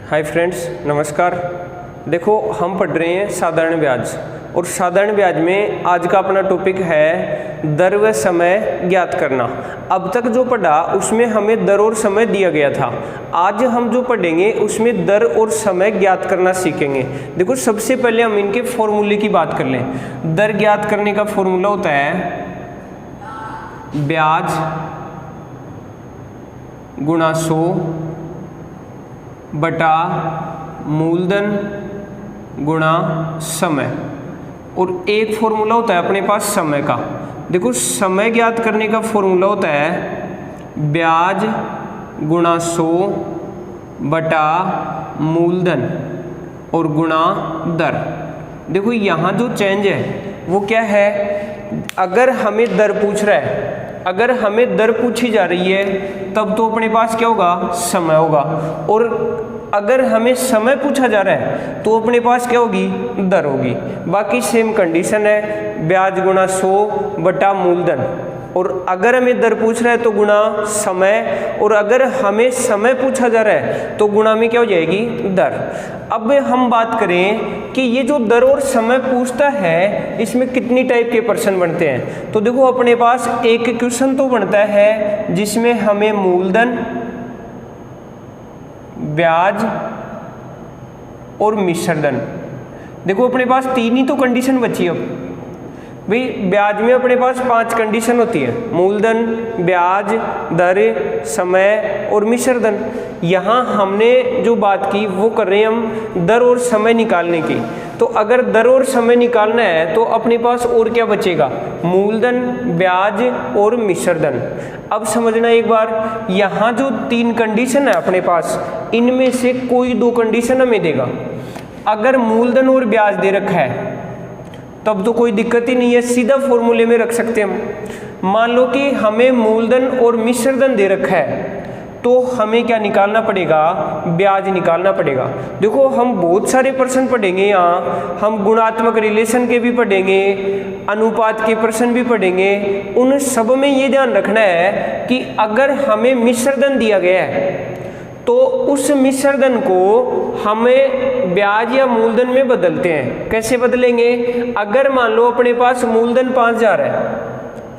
Hi friends, नमस्कार। देखो, हम पढ़ रहे हैं साधारण ब्याज, और साधारण ब्याज में आज का अपना टॉपिक है दर व समय ज्ञात करना। अब तक जो पढ़ा उसमें हमें दर और समय दिया गया था। आज हम जो पढ़ेंगे उसमें दर और समय ज्ञात करना सीखेंगे। देखो, सबसे पहले हम इनके फॉर्मूले की बात कर लें। दर ज्ञात करने का फॉर्मूला होता है ब्याज गुणा 100 बटा मूलधन गुणा समय, और एक फॉर्मूला होता है अपने पास समय का। देखो, समय ज्ञात करने का फॉर्मूला होता है ब्याज गुणा 100 बटा मूलधन और गुणा दर। देखो, यहाँ जो चेंज है वो क्या है, अगर हमें दर पूछ रहा है, अगर हमें दर पूछी जा रही है तब तो अपने पास क्या होगा, समय होगा, और अगर हमें समय पूछा जा रहा है तो अपने पास क्या होगी, दर होगी। बाकी सेम कंडीशन है, ब्याज गुणा 100 बटा मूलधन, और अगर हमें दर पूछ रहा है तो गुणा समय, और अगर हमें समय पूछा जा रहा है तो गुणा में क्या हो जाएगी, दर। अब हम बात करें कि ये जो दर और समय पूछता है इसमें कितनी टाइप के प्रश्न बनते हैं। तो देखो, अपने पास एक क्वेश्चन तो बनता है जिसमें हमें मूलधन, ब्याज और मिश्रधन, देखो अपने पास तीन ही तो कंडीशन बची। अब भाई, ब्याज में अपने पास 5 कंडीशन होती है, मूलधन, ब्याज, दर, समय और मिश्रधन। यहाँ हमने जो बात की वो कर रहे हैं हम दर और समय निकालने की। तो अगर दर और समय निकालना है तो अपने पास और क्या बचेगा, मूलधन, ब्याज और मिश्रधन। अब समझना एक बार, यहाँ जो 3 कंडीशन है अपने पास, इनमें से कोई 2 कंडीशन हमें देगा। अगर मूलधन और ब्याज दे रखा है तब तो कोई दिक्कत ही नहीं है, सीधा फॉर्मूले में रख सकते हैं हम। मान लो कि हमें मूलधन और मिश्रधन दे रखा है तो हमें क्या निकालना पड़ेगा, ब्याज निकालना पड़ेगा। देखो, हम बहुत सारे प्रश्न पढ़ेंगे यहाँ, हम गुणात्मक रिलेशन के भी पढ़ेंगे, अनुपात के प्रश्न भी पढ़ेंगे। उन सब में ये ध्यान रखना है कि अगर हमें मिश्रधन दिया गया है तो उस मिश्रधन को हमें ब्याज या मूलधन में बदलते हैं। कैसे बदलेंगे, अगर मान लो अपने पास मूलधन 5000 है,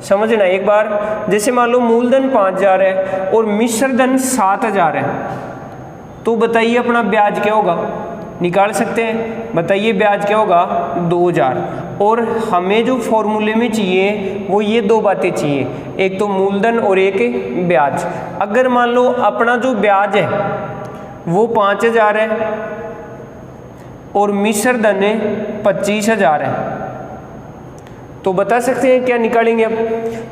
समझना एक बार, जैसे मान लो मूलधन 5000 है और मिश्रधन 7000 है, तो बताइए अपना ब्याज क्या होगा, निकाल सकते हैं। बताइए ब्याज क्या होगा, 2000। और हमें जो फॉर्मूले में चाहिए वो ये 2 बातें चाहिए, एक तो मूलधन और एक ब्याज। अगर मान लो अपना जो ब्याज है वो 5000 है और मिश्रधन 25000 है, तो बता सकते हैं क्या निकालेंगे। अब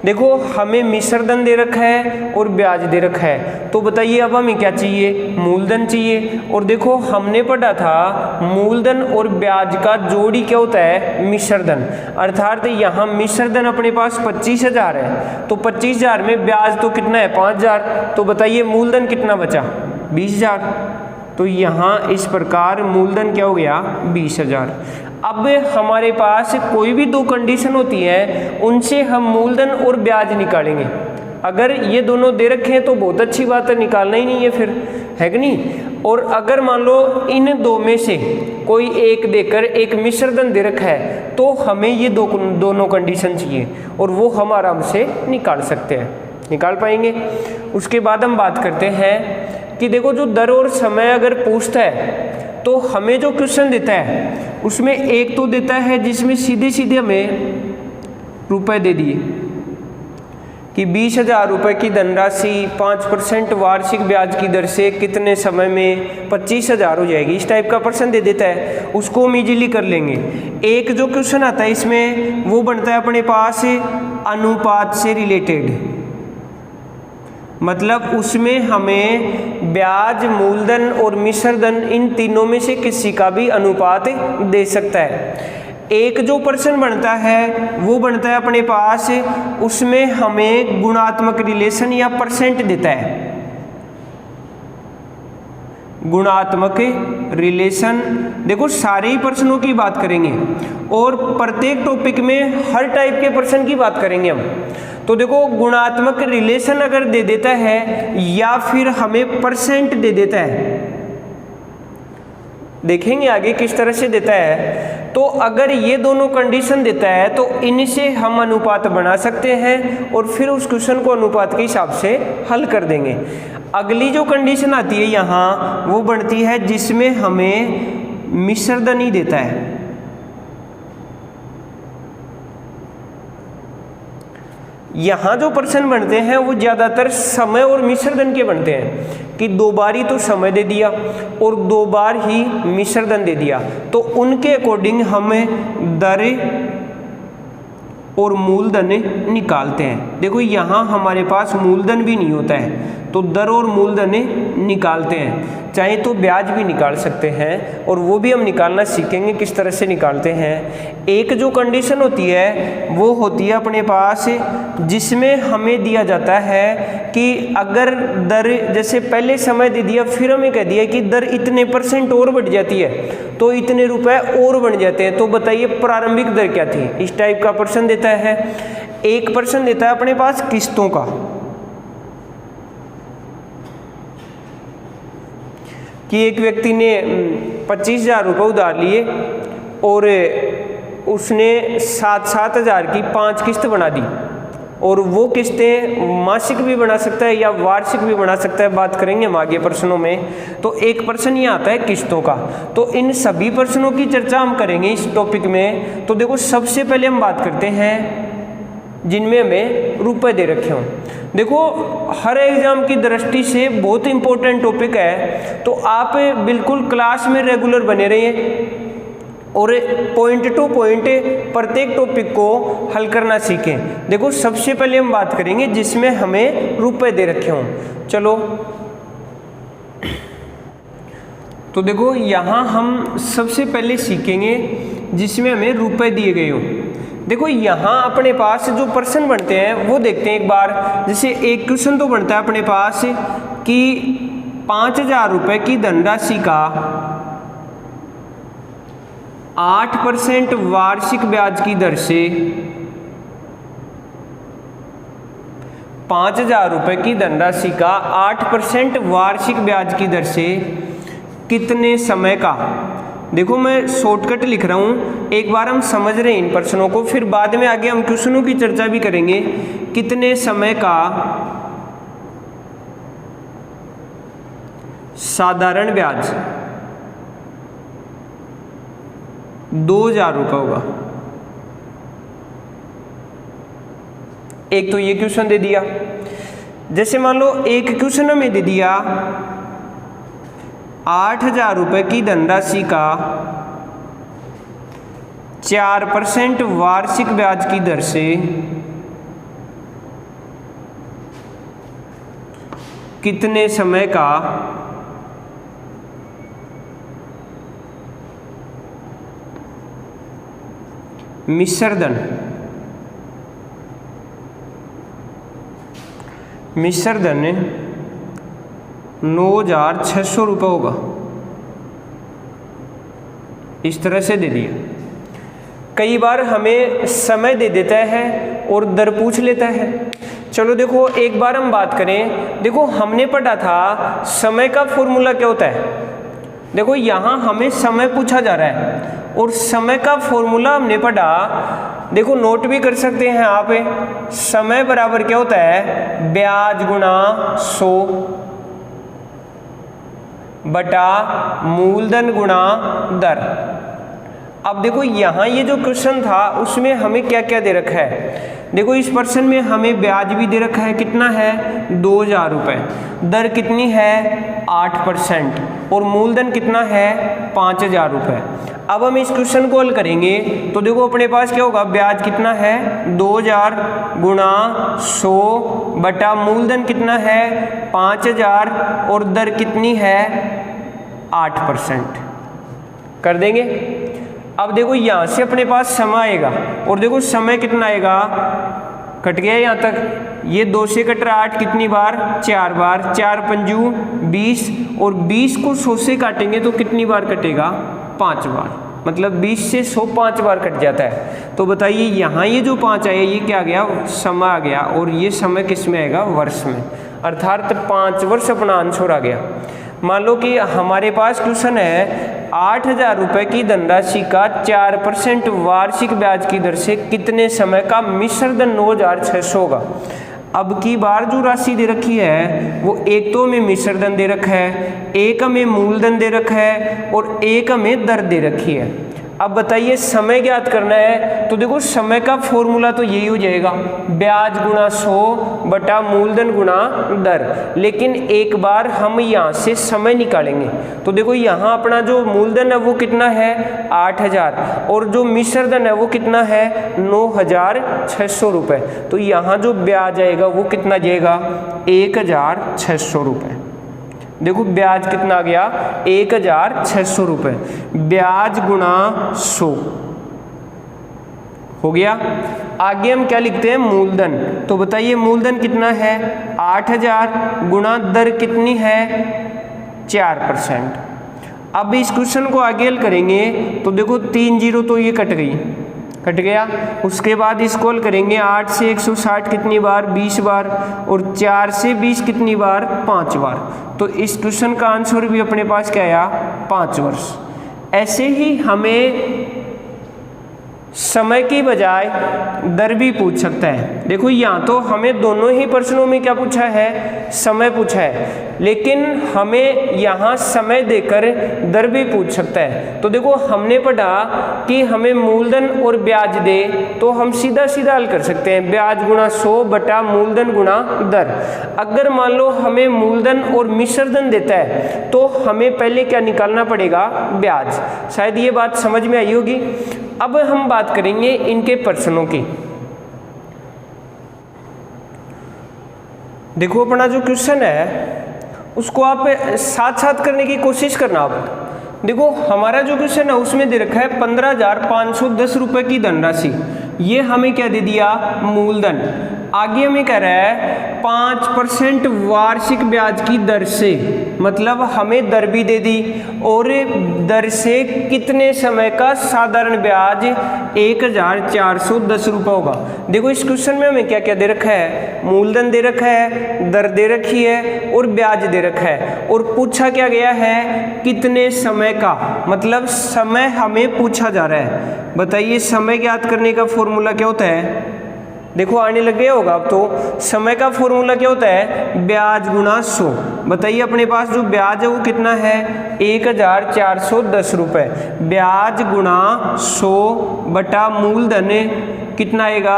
देखो, हमें मिश्रधन दे रखा है और ब्याज दे रखा है, तो बताइए अब हमें क्या चाहिए, मूलधन चाहिए। और देखो, हमने पढ़ा था मूलधन और ब्याज का जोड़ी क्या होता है, मिश्रधन। अर्थात यहाँ मिश्रधन अपने पास 25000 है, तो 25000 में ब्याज तो कितना है, 5000, तो बताइए मूलधन कितना बचा, 20000। तो यहाँ इस प्रकार मूलधन क्या हो गया, 20000। अब हमारे पास कोई भी 2 कंडीशन होती है, उनसे हम मूलधन और ब्याज निकालेंगे। अगर ये दोनों दे रखे हैं तो बहुत अच्छी बात है, निकालना ही नहीं है फिर, है कि नहीं। और अगर मान लो इन 2 में से कोई एक देकर एक मिश्रधन दे रखा है तो हमें ये दोनों कंडीशन चाहिए, और वो हम आराम से निकाल सकते हैं, निकाल पाएंगे। उसके बाद हम बात करते हैं कि देखो, जो दर और समय अगर पूछता है तो हमें जो क्वेश्चन देता है उसमें एक तो देता है जिसमें सीधे सीधे हमें रुपए दे दिए कि 20,000 रुपये की धनराशि 5% वार्षिक ब्याज की दर से कितने समय में 25,000 हो जाएगी, इस टाइप का प्रश्न दे देता है, उसको हम इजीली कर लेंगे। एक जो क्वेश्चन आता है इसमें वो बनता है अपने पास अनुपात से रिलेटेड, मतलब उसमें हमें ब्याज, मूलधन और मिश्रधन इन तीनों में से किसी का भी अनुपात दे सकता है। एक जो प्रश्न बनता है वो बनता है अपने पास, उसमें हमें गुणात्मक रिलेशन या परसेंट देता है, गुणात्मक रिलेशन। देखो, सारे ही प्रश्नों की बात करेंगे और प्रत्येक टॉपिक में हर टाइप के प्रश्न की बात करेंगे हम। तो देखो, गुणात्मक रिलेशन अगर दे देता है या फिर हमें परसेंट दे देता है देखेंगे आगे किस तरह से देता है। तो अगर ये दोनों कंडीशन देता है तो इनसे हम अनुपात बना सकते हैं और फिर उस क्वेश्चन को अनुपात के हिसाब से हल कर देंगे। अगली जो कंडीशन आती है यहाँ वो बनती है जिसमें हमें मिश्रधन ही देता है। यहाँ जो प्रश्न बनते हैं वो ज़्यादातर समय और मिश्रधन के बनते हैं कि 2 बार ही तो समय दे दिया और 2 बार ही मिश्रधन दे दिया, तो उनके अकॉर्डिंग हमें दर और मूलधन निकालते हैं। देखो यहाँ हमारे पास मूलधन भी नहीं होता है तो दर और मूलधन निकालते हैं। चाहे तो ब्याज भी निकाल सकते हैं और वो भी हम निकालना सीखेंगे किस तरह से निकालते हैं। एक जो कंडीशन होती है वो होती है अपने पास जिसमें हमें दिया जाता है कि अगर दर जैसे पहले समय दे दिया फिर हमें कह दिया कि दर इतने % और बढ़ जाती है तो इतने रुपए और बन जाते हैं, तो बताइए प्रारंभिक दर क्या थी। इस टाइप का प्रश्न देता है। एक प्रश्न देता है अपने पास किस्तों का कि एक व्यक्ति ने 25,000 रुपये उधार लिए और उसने 7,000 की 5 किस्त बना दी और वो किस्तें मासिक भी बना सकता है या वार्षिक भी बना सकता है, बात करेंगे हम आगे प्रश्नों में। तो एक प्रश्न ये आता है किस्तों का, तो इन सभी प्रश्नों की चर्चा हम करेंगे इस टॉपिक में। तो देखो सबसे पहले हम बात करते हैं जिनमें हमें रुपए दे रखे हों। देखो हर एग्जाम की दृष्टि से बहुत इंपॉर्टेंट टॉपिक है, तो आप बिल्कुल क्लास में रेगुलर बने रहिए और पॉइंट टू पॉइंट प्रत्येक टॉपिक को हल करना सीखें। देखो सबसे पहले हम बात करेंगे जिसमें हमें रुपए दे रखे हों। चलो तो देखो यहाँ हम सबसे पहले सीखेंगे जिसमें हमें रुपए दिए गए हों। देखो यहाँ अपने पास जो प्रश्न बनते हैं वो देखते हैं एक बार। जैसे एक क्वेश्चन तो बनता है अपने पास कि 5,000 रुपये की धनराशि का 8% वार्षिक ब्याज की दर से 5,000 रुपये की धनराशि का 8% वार्षिक ब्याज की दर से कितने समय का। देखो मैं शॉर्टकट लिख रहा हूँ, एक बार हम समझ रहे हैं इन प्रश्नों को, फिर बाद में आगे हम क्वेश्चनों की चर्चा भी करेंगे। कितने समय का साधारण ब्याज 2,000 रुपये होगा। एक तो ये क्वेश्चन दे दिया। जैसे मान लो एक क्वेश्चन हमें दे दिया 8,000 रुपये की धनराशि का 4% वार्षिक ब्याज की दर से कितने समय का मिश्रधन 9,600 रुपये होगा। इस तरह से दे दिया। कई बार हमें समय दे देता है और दर पूछ लेता है। चलो देखो एक बार हम बात करें। देखो हमने पढ़ा था समय का फॉर्मूला क्या होता है। देखो यहाँ हमें समय पूछा जा रहा है और समय का फॉर्मूला हमने पढ़ा। देखो नोट भी कर सकते हैं आप। समय बराबर क्या होता है, ब्याज गुणा 100 बटा मूलधन गुणा दर। अब देखो यहाँ ये जो क्वेश्चन था उसमें हमें क्या क्या दे रखा है। देखो इस प्रश्न में हमें ब्याज भी दे रखा है, कितना है 2,000 रुपये, दर कितनी है 8% और मूलधन कितना है 5,000 रुपये। अब हम इस क्वेश्चन को हल करेंगे तो देखो अपने पास क्या होगा, ब्याज कितना है 2,000 गुणा 100 बटा मूलधन कितना है 5,000 और दर कितनी है 8%। कर देंगे। अब देखो यहाँ से अपने पास समय आएगा और देखो समय कितना आएगा, कट गया यहाँ तक, ये 2 से कट रहा 8 कितनी बार 4 बार, 4 पंजू 20 और 20 को 100 से काटेंगे तो कितनी बार कटेगा 5 बार, मतलब 20 से 100 5 बार कट जाता है। तो बताइए यहाँ ये जो 5 आया ये क्या आ गया, समय आ गया और ये समय किस में आएगा, वर्ष में, अर्थात 5 वर्ष अपना आंसर आ गया। मान लो कि हमारे पास क्वेश्चन है 8,000 रुपये की धनराशि का 4% वार्षिक ब्याज की दर से कितने समय का मिश्र धन 9,600 होगा। अब की बार जो राशि दे रखी है वो एक तो हमें मिश्र धन दे रखा है, एक हमें मूलधन दे रखा है और एक हमें दर दे रखी है। अब बताइए समय ज्ञात करना है, तो देखो समय का फॉर्मूला तो यही हो जाएगा, ब्याज गुणा 100 बटा मूलधन गुणा दर। लेकिन एक बार हम यहाँ से समय निकालेंगे, तो देखो यहाँ अपना जो मूलधन है वो कितना है 8,000 और जो मिश्र धन है वो कितना है 9,600 रुपये। तो यहाँ जो ब्याज आएगा वो कितना जाएगा 1,600 रुपये। देखो ब्याज कितना आ गया 1,600 रुपये, ब्याज गुणा 100 हो गया। आगे हम क्या लिखते हैं मूलधन, तो बताइए मूलधन कितना है 8,000 गुणा दर कितनी है 4%। अब इस क्वेश्चन को आगे हल करेंगे तो देखो 3 जीरो तो ये कट गया। उसके बाद इसको हल करेंगे 8 से 160 कितनी बार 20 बार और 4 से 20 कितनी बार 5 बार। तो इस क्वेश्चन का आंसर भी अपने पास क्या आया 5 वर्ष। ऐसे ही हमें समय की बजाय दर भी पूछ सकता है। देखो यहाँ तो हमें दोनों ही प्रश्नों में क्या पूछा है समय पूछा है, लेकिन हमें यहाँ समय देकर दर भी पूछ सकता है। तो देखो हमने पढ़ा कि हमें मूलधन और ब्याज दे तो हम सीधा हल कर सकते हैं, ब्याज गुणा 100 बटा मूलधन गुणा दर। अगर मान लो हमें मूलधन और मिश्र धन देता है तो हमें पहले क्या निकालना पड़ेगा ब्याज। शायद ये बात समझ में आई होगी। अब हम बात करेंगे इनके प्रश्नों की। देखो अपना जो क्वेश्चन है उसको आप साथ करने की कोशिश करना। आप देखो हमारा जो क्वेश्चन है उसमें दे रखा है 15,510 रुपये की धनराशि, ये हमें क्या दे दिया मूलधन। आगे हमें कह रहा है 5% वार्षिक ब्याज की दर से, मतलब हमें दर भी दे दी और दर से कितने समय का साधारण ब्याज 1,410 रुपये होगा। देखो इस क्वेश्चन में हमें क्या क्या दे रखा है, मूलधन दे रखा है, दर दे रखी है और ब्याज दे रखा है और पूछा क्या गया है कितने समय का, मतलब समय हमें पूछा जा रहा है। बताइए समय ज्ञात करने का फॉर्मूला क्या होता है। देखो आने लग गया होगा अब तो। समय का फॉर्मूला क्या होता है ब्याज गुणा 100। बताइए अपने पास जो ब्याज है वो कितना है 1,410 रुपये, ब्याज गुणा 100 बटा मूलधन कितना आएगा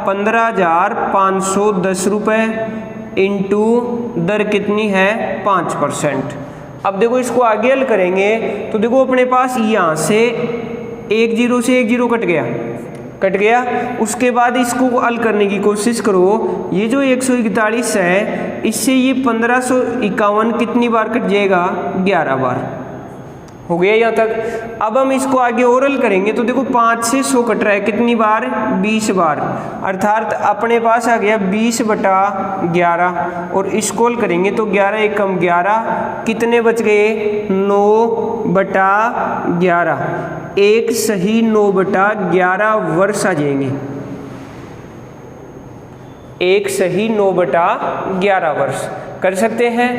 15,510 रुपये इंटू दर कितनी है 5%। अब देखो इसको आगे हल करेंगे तो देखो अपने पास यहाँ से 1 जीरो से 1 जीरो कट गया। उसके बाद इसको हल करने की कोशिश करो। ये जो 141 है इससे ये 1551 कितनी बार कट जाएगा 11 बार। हो गया यहाँ तक। अब हम इसको आगे और हल करेंगे तो देखो 5 से 100 कट रहा है कितनी बार 20 बार, अर्थात अपने पास आ गया 20 बटा 11 और इसको हल करेंगे तो 11 एकम 11 कितने बच गए 9 बटा 11, एक सही 9 बटा 11 वर्ष आ जाएंगे, एक सही 9 बटा 11 वर्ष कर सकते हैं।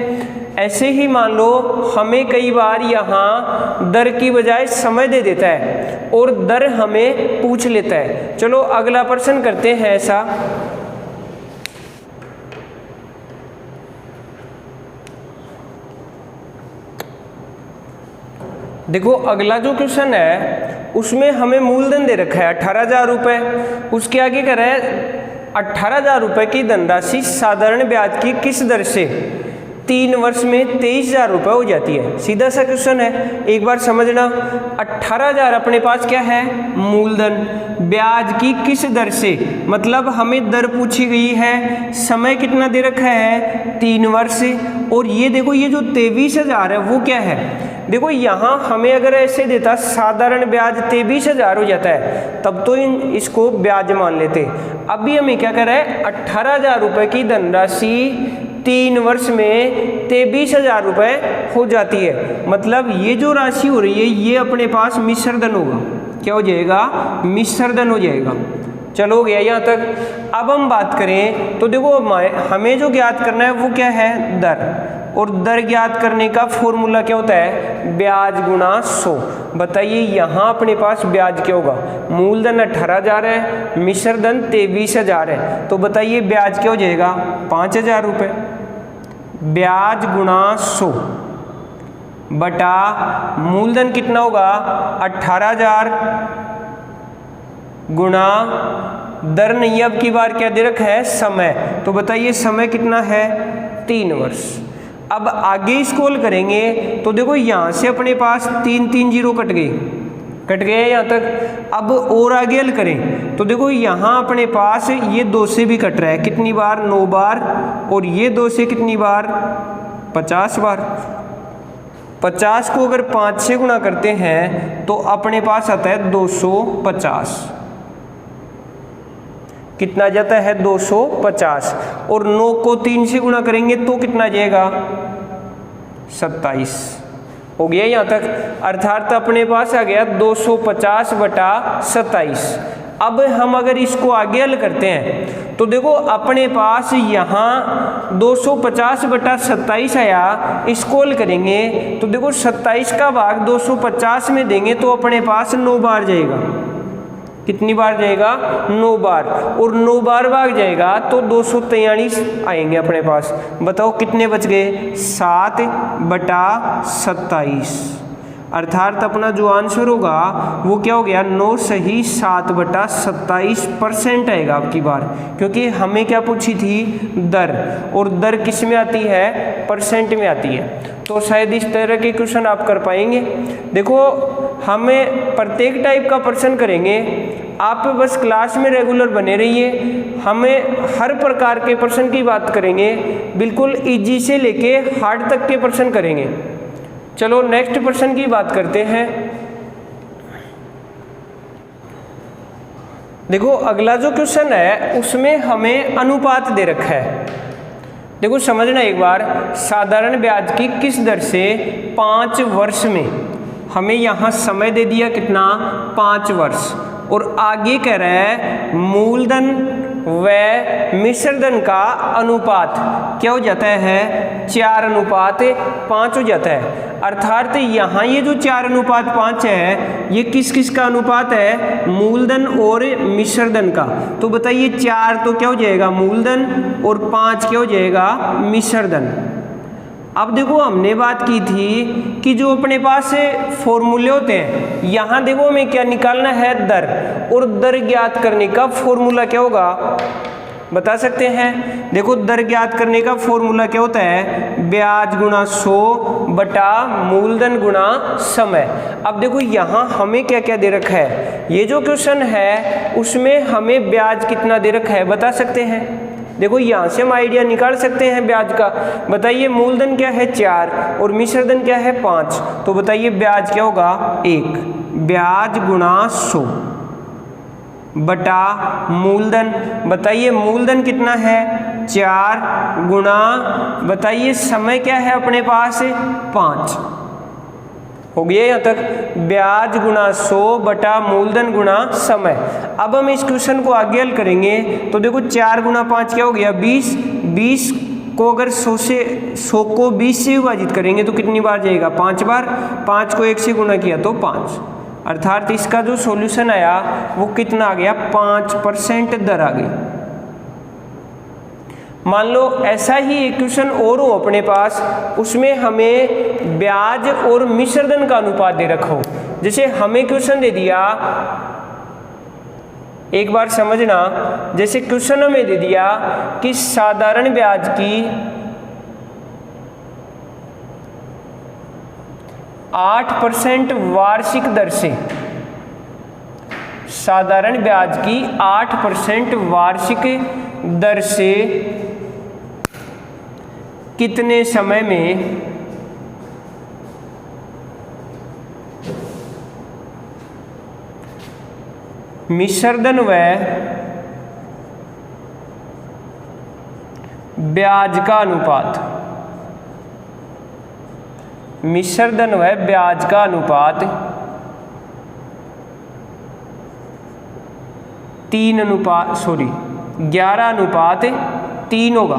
ऐसे ही मान लो हमें कई बार यहाँ दर की बजाय समय दे देता है और दर हमें पूछ लेता है। चलो अगला प्रश्न करते हैं ऐसा। देखो अगला जो क्वेश्चन है उसमें हमें मूलधन दे रखा है 18,000 रुपये, उसके आगे कह रहा है 18,000 रुपये की धनराशि साधारण ब्याज की किस दर से 3 वर्ष में 23,000 रुपये हो जाती है। सीधा सा क्वेश्चन है, एक बार समझना। 18,000 अपने पास क्या है मूलधन, ब्याज की किस दर से, मतलब हमें दर पूछी गई है, समय कितना दे रखा है 3 वर्ष, और ये देखो ये जो 23,000 है वो क्या है। देखो यहाँ हमें अगर ऐसे देता साधारण ब्याज 23,000 हो जाता है तब तो इसको ब्याज मान लेते। अभी हमें क्या कर रहा है 18,000 रुपये की धनराशि 3 वर्ष में 23,000 रुपये हो जाती है, मतलब ये जो राशि हो रही है ये अपने पास मिश्र धन होगा। क्या हो जाएगा मिश्र धन हो जाएगा। चलो हो गया यहाँ तक। अब हम बात करें तो देखो हमें जो ज्ञात करना है वो क्या है दर। और दर ज्ञात करने का फॉर्मूला क्या होता है, ब्याज गुणा 100। बताइए यहाँ अपने पास ब्याज क्या होगा, मूलधन 18,000 है, मिश्र धन 23,000 है, तो बताइए ब्याज क्या हो जाएगा, 5,000 रुपये। ब्याज गुणा 100 बटा मूलधन कितना होगा 18,000 गुणा दर नहीं, अब की बार क्या दे रखा है, समय, तो बताइए समय कितना है, 3 वर्ष। अब आगे स्क्रॉल करेंगे तो देखो यहाँ से अपने पास 3 0 कट गए यहाँ तक। अब और आगे हल करें तो देखो यहाँ अपने पास ये 2 से भी कट रहा है, कितनी बार, 9 बार, और ये 2 से कितनी बार, 50 बार। 50 को अगर 5 से गुणा करते हैं तो अपने पास आता है 250। कितना जाता है, 250, और 9 को 3 से गुणा करेंगे तो कितना जाएगा, 27। हो गया यहाँ तक, अर्थात अपने पास आ गया 250 बटा 27। अब हम अगर इसको आगे हल करते हैं तो देखो अपने पास यहाँ 250 बटा 27 आया, इसको हल करेंगे तो देखो 27 का भाग 250 में देंगे तो अपने पास 9 बार जाएगा। कितनी बार जाएगा, 9 बार, और 9 बार भाग जाएगा तो 243 आएंगे अपने पास। बताओ कितने बच गए, 7 बटा 27, अर्थात अपना जो आंसर होगा वो क्या हो गया, 9 सही 7 बटा 27% आएगा आपकी बार, क्योंकि हमें क्या पूछी थी, दर, और दर किस में आती है, परसेंट में आती है। तो शायद इस तरह के क्वेश्चन आप कर पाएंगे। देखो हमें प्रत्येक टाइप का प्रश्न करेंगे, आप बस क्लास में रेगुलर बने रहिए। हमें हर प्रकार के प्रश्न की बात करेंगे, बिल्कुल इजी से लेके हार्ड तक के प्रश्न करेंगे। चलो नेक्स्ट प्रश्न की बात करते हैं। देखो अगला जो क्वेश्चन है उसमें हमें अनुपात दे रखा है। देखो समझना एक बार, साधारण ब्याज की किस दर से 5 वर्ष में, हमें यहाँ समय दे दिया कितना, 5 वर्ष, और आगे कह रहा है मूलधन व मिश्र धन का अनुपात क्या हो जाता है, 4:5 हो जाता है। अर्थात यहाँ ये जो 4:5 है ये किस किस का अनुपात है, मूलधन और मिश्र धन का। तो बताइए 4 तो क्या हो जाएगा, मूलधन, और 5 क्या हो जाएगा, मिश्र धन। अब देखो हमने बात की थी कि जो अपने पास फॉर्मूले होते हैं, यहाँ देखो हमें क्या निकालना है, दर, और दर ज्ञात करने का फॉर्मूला क्या होगा, बता सकते हैं। देखो दर ज्ञात करने का फॉर्मूला क्या होता है, ब्याज गुणा 100 बटा मूलधन गुणा समय। अब देखो यहाँ हमें क्या क्या दे रखा है, ये जो क्वेश्चन है उसमें हमें ब्याज कितना दे रखा है, बता सकते हैं। देखो यहाँ से हम आइडिया निकाल सकते हैं ब्याज का। बताइए मूलधन क्या है, 4, और मिश्र धन क्या है, 5, तो बताइए ब्याज क्या होगा, 1। ब्याज गुणा 100 बटा मूलधन, बताइए मूलधन कितना है, 4 गुणा, बताइए समय क्या है अपने पास, 5। हो गया यहाँ तक, ब्याज गुणा 100 बटा मूलधन गुणा समय। अब हम इस क्वेश्चन को आगे हल करेंगे तो देखो 4 गुणा 5 क्या हो गया, 20। 20 को अगर 100 को 20 से विभाजित करेंगे तो कितनी बार जाएगा, 5 बार। 5 को 1 से गुणा किया तो 5, अर्थात इसका जो सॉल्यूशन आया वो कितना आ गया, 5% दर आ गई। मान लो ऐसा ही एक क्वेश्चन और हो अपने पास, उसमें हमें ब्याज और मिश्र धन का अनुपात दे रखा हो। जैसे हमें क्वेश्चन दे दिया, एक बार समझना, जैसे क्वेश्चन हमें दे दिया कि साधारण ब्याज की 8% वार्षिक दर से, साधारण ब्याज की 8% वार्षिक दर से कितने समय में मिश्र धन व ब्याज का अनुपात, मिश्र धन व ब्याज का अनुपात 11:3 होगा।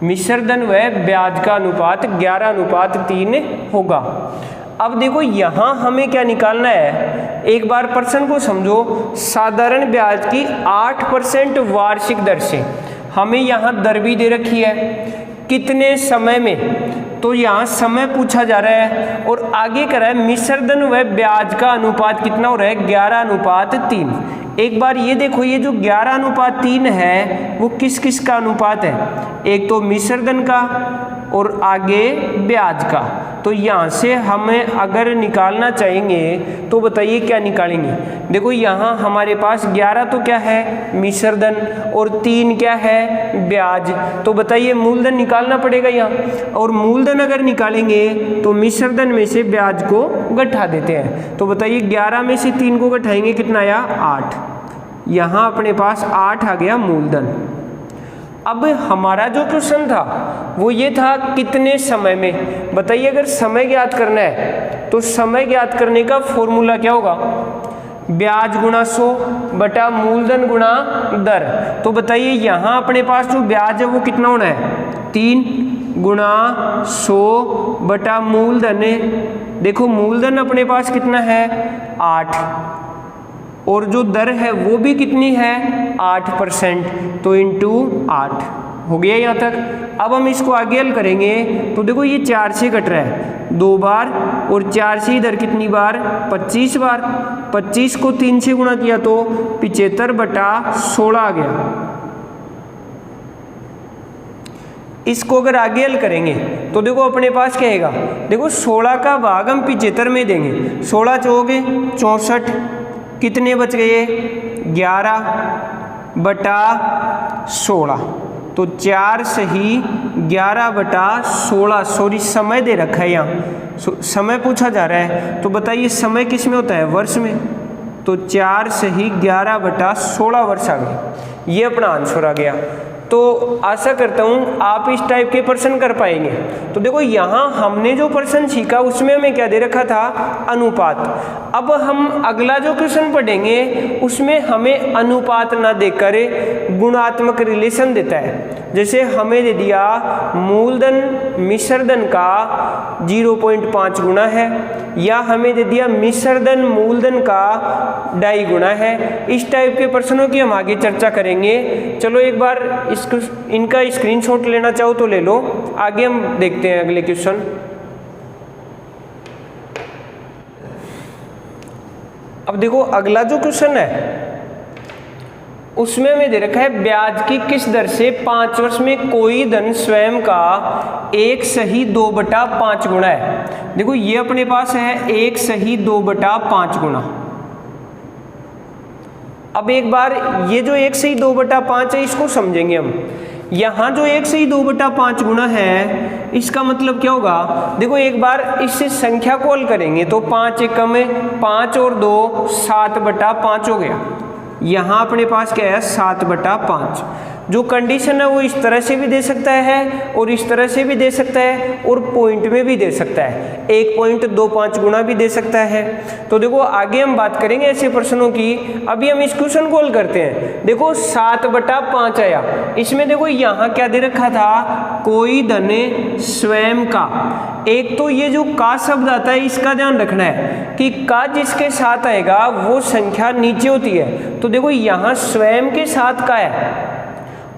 मिश्र धन व ब्याज का अनुपात 11:3 होगा। अब देखो यहाँ हमें क्या निकालना है, एक बार प्रश्न को समझो। साधारण ब्याज की 8% वार्षिक दर से, हमें यहाँ दर भी दे रखी है, कितने समय में, तो यहाँ समय पूछा जा रहा है और आगे कह रहा है मिश्र धन व ब्याज का अनुपात कितना हो रहा है, 11:3। एक बार ये देखो, ये जो 11:3 है वो किस किस का अनुपात है, एक तो मिश्र धन का और आगे ब्याज का। तो यहाँ से हमें अगर निकालना चाहेंगे तो बताइए क्या निकालेंगे। देखो यहाँ हमारे पास 11 तो क्या है, मिश्र धन, और 3 क्या है, ब्याज। तो बताइए मूलधन निकालना पड़ेगा यहाँ, और मूलधन अगर निकालेंगे तो मिश्र धन में से ब्याज को घटा देते हैं। तो बताइए 11 में से 3 को घटाएंगे, कितना आया, 8। यहाँ अपने पास 8 आ गया मूलधन। अब हमारा जो क्वेश्चन था वो ये था कितने समय में। बताइए अगर समय ज्ञात करना है तो समय ज्ञात करने का फॉर्मूला क्या होगा, ब्याज गुणा 100 बटा मूलधन गुणा दर। तो बताइए यहाँ अपने पास जो ब्याज है वो कितना होना है, 3 गुणा 100 बटा मूलधन है। देखो मूलधन अपने पास कितना है, 8, और जो दर है वो भी कितनी है, 8%, तो इंटू 8 हो गया यहाँ तक। अब हम इसको आगे हल करेंगे तो देखो ये 4 से कट रहा है 2 बार, और 4 से इधर कितनी बार, 25 बार। 25 को 3 से गुणा किया तो 75 बटा 16 आ गया। इसको अगर आगे हल करेंगे तो देखो अपने पास क्या आएगा, देखो 16 का भाग हम 75 में देंगे, 16 चौगे 64, कितने बच गए, 11 बटा 16। तो 4 सही 11 बटा 16, सॉरी समय दे रखा है यहाँ, समय पूछा जा रहा है। तो बताइए समय किस में होता है, वर्ष में। तो 4 सही 11 बटा 16 वर्ष आ गए, ये अपना आंसर आ गया। तो आशा करता हूँ आप इस टाइप के प्रश्न कर पाएंगे। तो देखो यहाँ हमने जो प्रश्न सीखा उसमें हमें क्या दे रखा था, अनुपात। अब हम अगला जो क्वेश्चन पढ़ेंगे उसमें हमें अनुपात ना देकर गुणात्मक रिलेशन देता है। जैसे हमें दे दिया मूलधन मिश्र धन का 0.5 गुना है, या हमें दे दिया मिश्र धन मूलधन का 2.5 गुना है। इस टाइप के प्रश्नों की हम आगे चर्चा करेंगे। चलो एक बार इनका स्क्रीनशॉट लेना चाहो तो ले लो, आगे हम देखते हैं अगले क्वेश्चन। अब देखो अगला जो क्वेश्चन है उसमें हमें दे रखा है ब्याज की किस दर से 5 वर्ष में कोई धन स्वयं का 1 सही 2/5 गुना है। देखो ये अपने पास है 1 सही 2/5 गुना। अब एक बार ये जो 1 सही 2/5 है इसको समझेंगे हम। यहाँ जो 1 सही 2/5 गुना है इसका मतलब क्या होगा, देखो एक बार इससे संख्या को हल करेंगे तो 5 एकम में 5 और 2 7/5 हो गया। यहाँ अपने पास क्या है 7/5। जो कंडीशन है वो इस तरह से भी दे सकता है और इस तरह से भी दे सकता है और पॉइंट में भी दे सकता है, 1.25 गुना भी दे सकता है। तो देखो आगे हम बात करेंगे ऐसे प्रश्नों की। अभी हम इस क्वेश्चन को हल करते हैं। देखो 7/5 आया, इसमें देखो यहाँ क्या दे रखा था, कोई धन स्वयं का। एक तो ये जो का शब्द आता है इसका ध्यान रखना है कि का जिसके साथ आएगा वो संख्या नीचे होती है। तो देखो यहाँ स्वयं के साथ का है,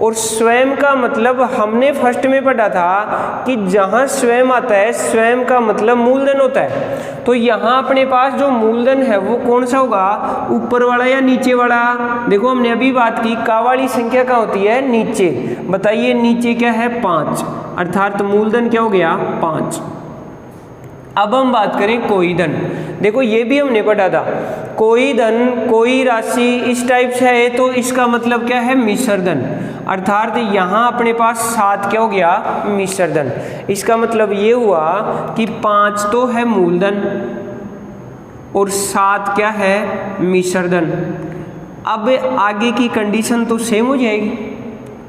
और स्वयं का मतलब हमने फर्स्ट में पढ़ा था कि जहाँ स्वयं आता है स्वयं का मतलब मूलधन होता है। तो यहाँ अपने पास जो मूलधन है वो कौन सा होगा, ऊपर वाला या नीचे वाला। देखो हमने अभी बात की का वाली संख्या क्या होती है, नीचे। बताइए नीचे क्या है 5, अर्थात मूलधन क्या हो गया 5। अब हम बात करें कोई धन। देखो ये भी हमने पढ़ा था, कोई धन कोई राशि इस टाइप से है तो इसका मतलब क्या है मिश्र धन, अर्थात यहाँ अपने पास 7 क्या हो गया मिश्र धन। इसका मतलब ये हुआ कि 5 तो है मूलधन और 7 क्या है मिश्र धन। अब आगे की कंडीशन तो सेम हो जाएगी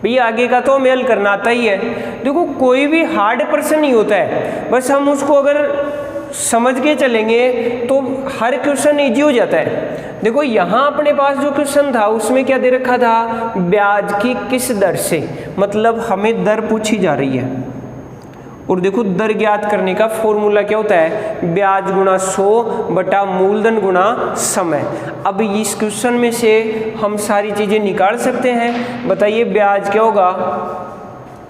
भैया, आगे का तो हमें हल करना आता ही है। देखो कोई भी हार्ड प्रश्न नहीं होता है, बस हम उसको अगर समझ के चलेंगे तो हर क्वेश्चन इजी हो जाता है। देखो यहाँ अपने पास जो क्वेश्चन था उसमें क्या दे रखा था, ब्याज की किस दर से, मतलब हमें दर पूछी जा रही है। और देखो दर ज्ञात करने का फॉर्मूला क्या होता है, ब्याज गुणा 100 बटा मूलधन गुणा समय। अब इस क्वेश्चन में से हम सारी चीजें निकाल सकते हैं। बताइए ब्याज क्या होगा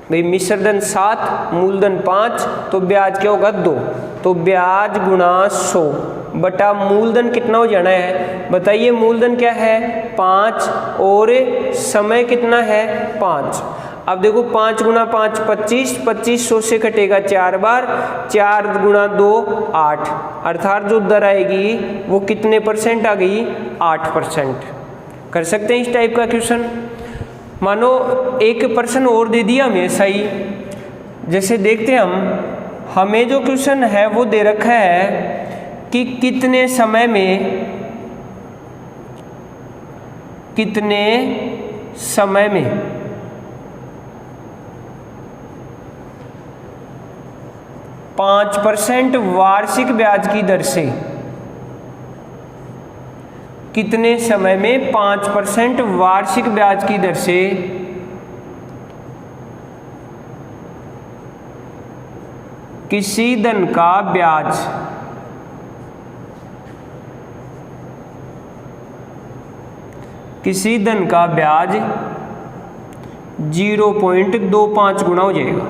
भाई, मिश्रधन 7 मूलधन 5, तो ब्याज क्या होगा 2, तो ब्याज गुणा 100 बटा मूलधन कितना हो जाना है, बताइए मूलधन क्या है 5 और समय कितना है 5। अब देखो 5 गुणा 5 25, 25 100 से कटेगा 4 बार, 4 गुणा 2 8, अर्थात जो दर आएगी वो कितने परसेंट आ गई, 8%। कर सकते हैं इस टाइप का क्वेश्चन। मानो एक प्रश्न और दे दिया हमें सही, जैसे देखते हैं हमें जो क्वेश्चन है वो दे रखा है कि कितने समय में 5% वार्षिक ब्याज की दर से, कितने समय में 5% वार्षिक ब्याज की दर से किसी धन का ब्याज किसी धन का ब्याज 0.25 गुना हो जाएगा।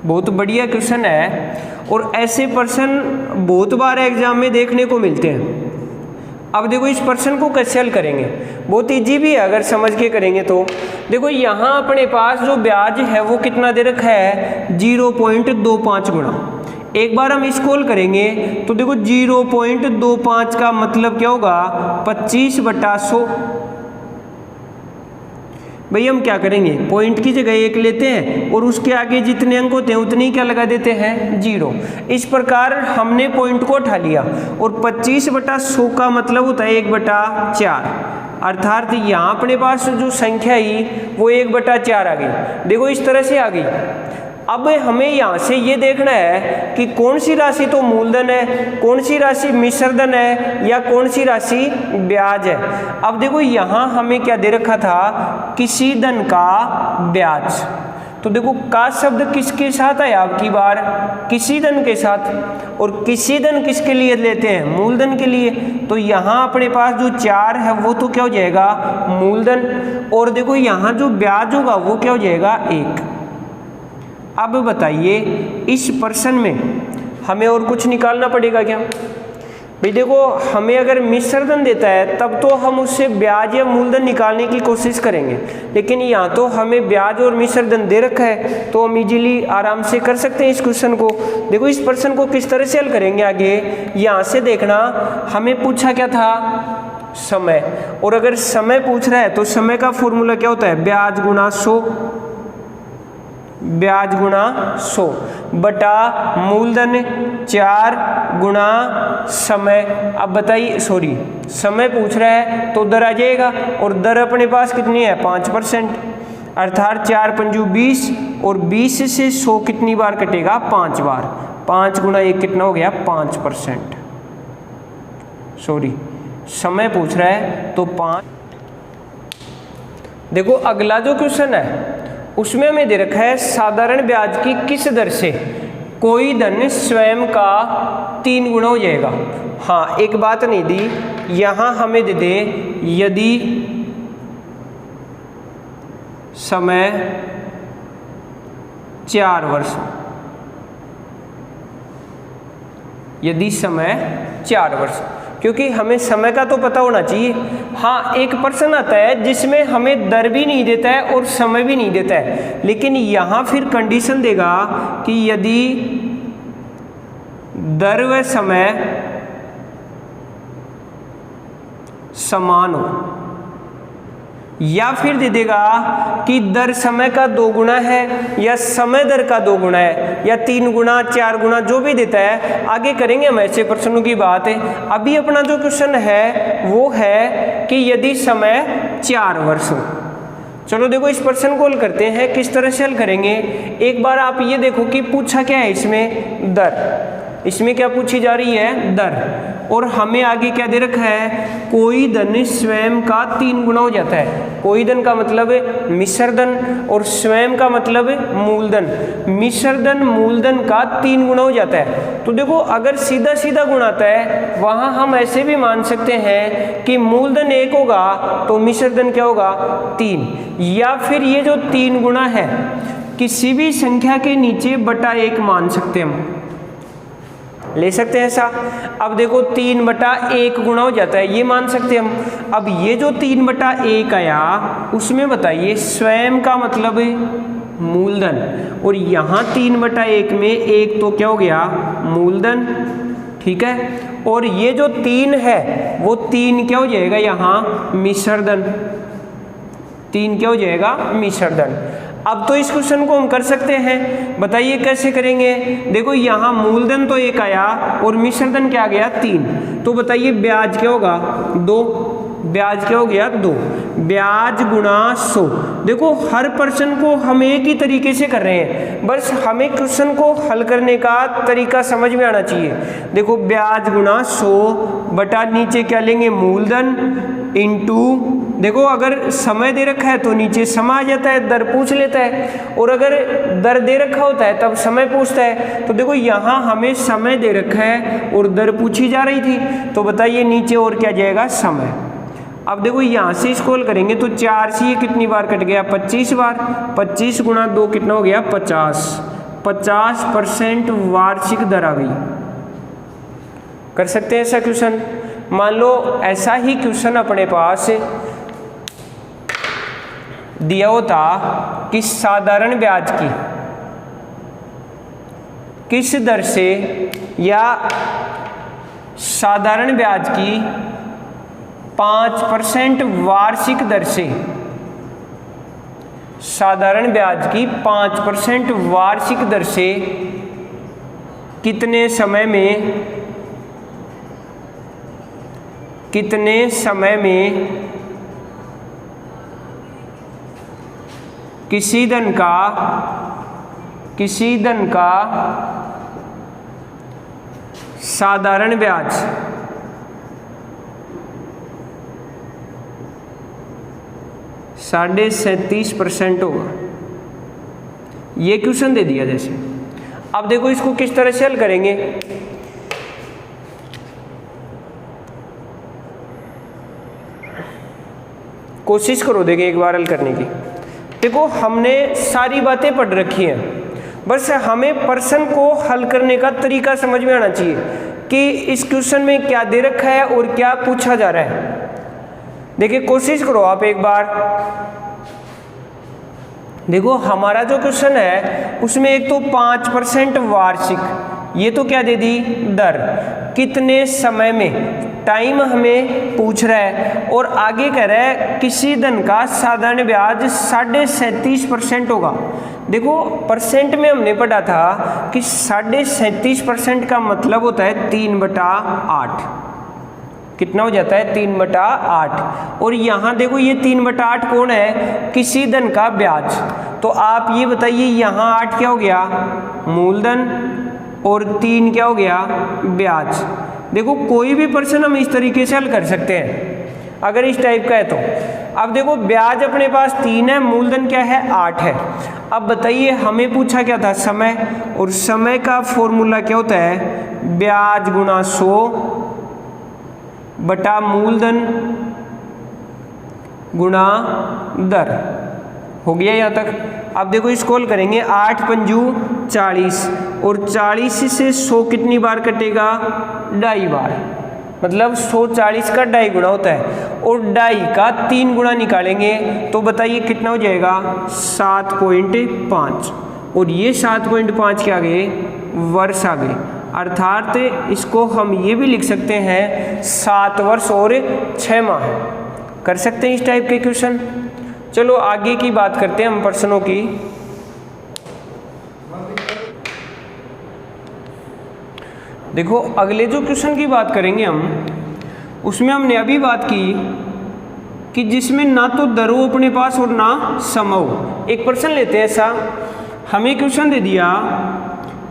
बहुत बढ़िया क्वेश्चन है और ऐसे प्रश्न बहुत बार एग्जाम में देखने को मिलते हैं। अब देखो इस प्रश्न को कैसे हल करेंगे, बहुत इजी भी है अगर समझ के करेंगे तो। देखो यहाँ अपने पास जो ब्याज है वो कितना दे रखा है, 0.25 गुना। एक बार हम इसको हल करेंगे तो देखो 0.25 का मतलब क्या होगा, 25/100। भाई हम क्या करेंगे, पॉइंट की जगह 1 लेते हैं और उसके आगे जितने अंक होते हैं उतने ही क्या लगा देते हैं, 0। इस प्रकार हमने पॉइंट को उठा लिया और 25/100 का मतलब होता है 1/4, अर्थात यहाँ अपने पास जो संख्या ही वो 1/4 आ गई। देखो इस तरह से आ गई। अब हमें यहाँ से ये देखना है कि कौन सी राशि तो मूलधन है, कौन सी राशि मिश्रधन है या कौन सी राशि ब्याज है। अब देखो यहाँ हमें क्या दे रखा था, किसी धन का ब्याज। तो देखो का शब्द किसके साथ है आपकी बार, किसी धन के साथ। और किसी धन किसके लिए लेते हैं, मूलधन के लिए। तो यहाँ अपने पास जो 4 है वो तो क्या हो जाएगा, मूलधन। और देखो यहाँ जो ब्याज होगा वो क्या हो जाएगा, 1। अब बताइए इस प्रश्न में हमें और कुछ निकालना पड़ेगा क्या। भाई देखो हमें अगर मिश्रधन देता है तब तो हम उससे ब्याज या मूलधन निकालने की कोशिश करेंगे, लेकिन यहाँ तो हमें ब्याज और मिश्रधन दे रखा है तो हम इजीली आराम से कर सकते हैं इस क्वेश्चन को। देखो इस प्रश्न को किस तरह से हल करेंगे आगे, यहाँ से देखना हमें पूछा क्या था, समय। और अगर समय पूछ रहा है तो समय का फॉर्मूला क्या होता है, ब्याज गुणा 100, ब्याज गुणा 100 बटा मूलधन 4 गुणा समय। अब बताइए, सॉरी समय पूछ रहा है तो दर आ जाएगा, और दर अपने पास कितनी है 5%, अर्थात 4 पंजू 20 और 20 से 100 कितनी बार कटेगा, 5 बार। 5 गुणा 1 कितना हो गया, 5%। सॉरी समय पूछ रहा है तो 5। देखो अगला जो क्वेश्चन है उसमें हमें दे रखा है साधारण ब्याज की किस दर से कोई धन स्वयं का 3 गुना हो जाएगा। हाँ एक बात नहीं दी, यहां हमें दे दे यदि समय 4 वर्ष, यदि समय 4 वर्ष, क्योंकि हमें समय का तो पता होना चाहिए। हाँ एक प्रश्न आता है जिसमें हमें दर भी नहीं देता है और समय भी नहीं देता है, लेकिन यहाँ फिर कंडीशन देगा कि यदि दर व समय समान हो, या फिर दे देगा कि दर समय का 2 गुना है या समय दर का 2 गुना है या 3 गुना 4 गुना, जो भी देता है। आगे करेंगे हम ऐसे प्रश्नों की बात है। अभी अपना जो क्वेश्चन है वो है कि यदि समय 4 वर्ष हो। चलो देखो इस प्रश्न को हल करते हैं, किस तरह से हल करेंगे। एक बार आप ये देखो कि पूछा क्या है इसमें, दर। इसमें क्या पूछी जा रही है, दर। और हमें आगे क्या दे रखा है, कोई धन स्वयं का 3 गुना हो जाता है। कोई धन का मतलब है मिश्र धन और स्वयं का मतलब है मूलधन। मिश्र धन मूलधन का 3 गुना हो जाता है। तो देखो अगर सीधा सीधा गुणाता है वहां हम ऐसे भी मान सकते हैं कि मूलधन 1 होगा तो मिश्र धन क्या होगा 3, या फिर ये जो 3 गुना है किसी भी संख्या के नीचे बटा 1 मान सकते हैं, हम ले सकते हैं ऐसा। अब देखो 3/1 गुना हो जाता है, ये मान सकते हैं हम। अब ये जो 3/1 आया उसमें बताइए स्वयं का मतलब है मूलधन, और यहाँ 3/1 में 1 तो क्या हो गया मूलधन, ठीक है। और ये जो 3 है वो 3 क्या हो जाएगा यहाँ मिश्र धन, 3 क्या हो जाएगा मिश्र धन। अब तो इस क्वेश्चन को हम कर सकते हैं, बताइए कैसे करेंगे। देखो यहाँ मूलधन तो 1 आया और मिश्र धन क्या आ गया 3, तो बताइए ब्याज क्या होगा 2, ब्याज क्या हो गया 2, ब्याज गुणा 100। देखो हर पर्सन को हम एक ही तरीके से कर रहे हैं, बस हमें क्वेश्चन को हल करने का तरीका समझ में आना चाहिए। देखो ब्याज गुणा 100 बटा नीचे क्या लेंगे मूलधन इंटू, देखो अगर समय दे रखा है तो नीचे समय आ जाता है, दर पूछ लेता है, और अगर दर दे रखा होता है तब समय पूछता है। तो देखो यहाँ हमें समय दे रखा है और दर पूछी जा रही थी, तो बताइए नीचे और क्या जाएगा समय। अब देखो यहाँ से स्क्रॉल करेंगे तो 4 से ये कितनी बार कट गया 25 बार, 25 गुणा 2 कितना हो गया 50, 50% वार्षिक दर आ गई। कर सकते हैं ऐसा क्वेश्चन। मान लो ऐसा ही क्वेश्चन अपने पास दिया होता कि साधारण ब्याज की किस दर से, या साधारण ब्याज की 5% वार्षिक दर से, साधारण ब्याज की 5% वार्षिक दर से कितने समय में किसी धन का साधारण ब्याज 37.5% होगा। ये क्वेश्चन दे दिया जैसे। अब देखो इसको किस तरह से हल करेंगे। कोशिश करो देखिए एक बार हल करने की। देखो हमने सारी बातें पढ़ रखी हैं, बस हमें प्रश्न को हल करने का तरीका समझ में आना चाहिए कि इस क्वेश्चन में क्या दे रखा है और क्या पूछा जा रहा है। देखिए कोशिश करो आप एक बार। देखो हमारा जो क्वेश्चन है उसमें एक तो 5% वार्षिक, ये तो क्या दे दी दर, कितने समय में, टाइम हमें पूछ रहा है, और आगे कह रहा है किसी धन का साधारण ब्याज 37.5% होगा। देखो परसेंट में हमने पढ़ा था कि 37.5% का मतलब होता है 3/8, कितना हो जाता है 3/8। और यहाँ देखो ये 3/8 कौन है, किसी धन का ब्याज। तो आप ये बताइए यहाँ 8 क्या हो गया मूलधन और 3 क्या हो गया ब्याज। देखो कोई भी प्रश्न हम इस तरीके से हल कर सकते हैं अगर इस टाइप का है तो। अब देखो ब्याज अपने पास 3 है, मूलधन क्या है 8 है। अब बताइए हमें पूछा क्या था समय, और समय का फॉर्मूला क्या होता है ब्याज गुणा 100 बटा मूलधन गुणा दर। हो गया यहाँ तक। अब देखो इस कॉल करेंगे 8 पंजू 40, और 40 से 100 कितनी बार कटेगा 2.5 बार, मतलब 140 का 2.5 गुना होता है, और 2.5 का 3 गुना निकालेंगे तो बताइए कितना हो जाएगा 7.5, और ये 7.5 के आगे वर्ष आ गए, अर्थात इसको हम ये भी लिख सकते हैं 7 वर्ष और 6 माह। कर सकते हैं इस टाइप के क्वेश्चन। चलो आगे की बात करते हैं हम प्रश्नों की। देखो अगले जो क्वेश्चन की बात करेंगे हम, उसमें हमने अभी बात की कि जिसमें ना तो दर हो अपने पास और ना समय हो। एक प्रश्न लेते हैं ऐसा, हमें क्वेश्चन दे दिया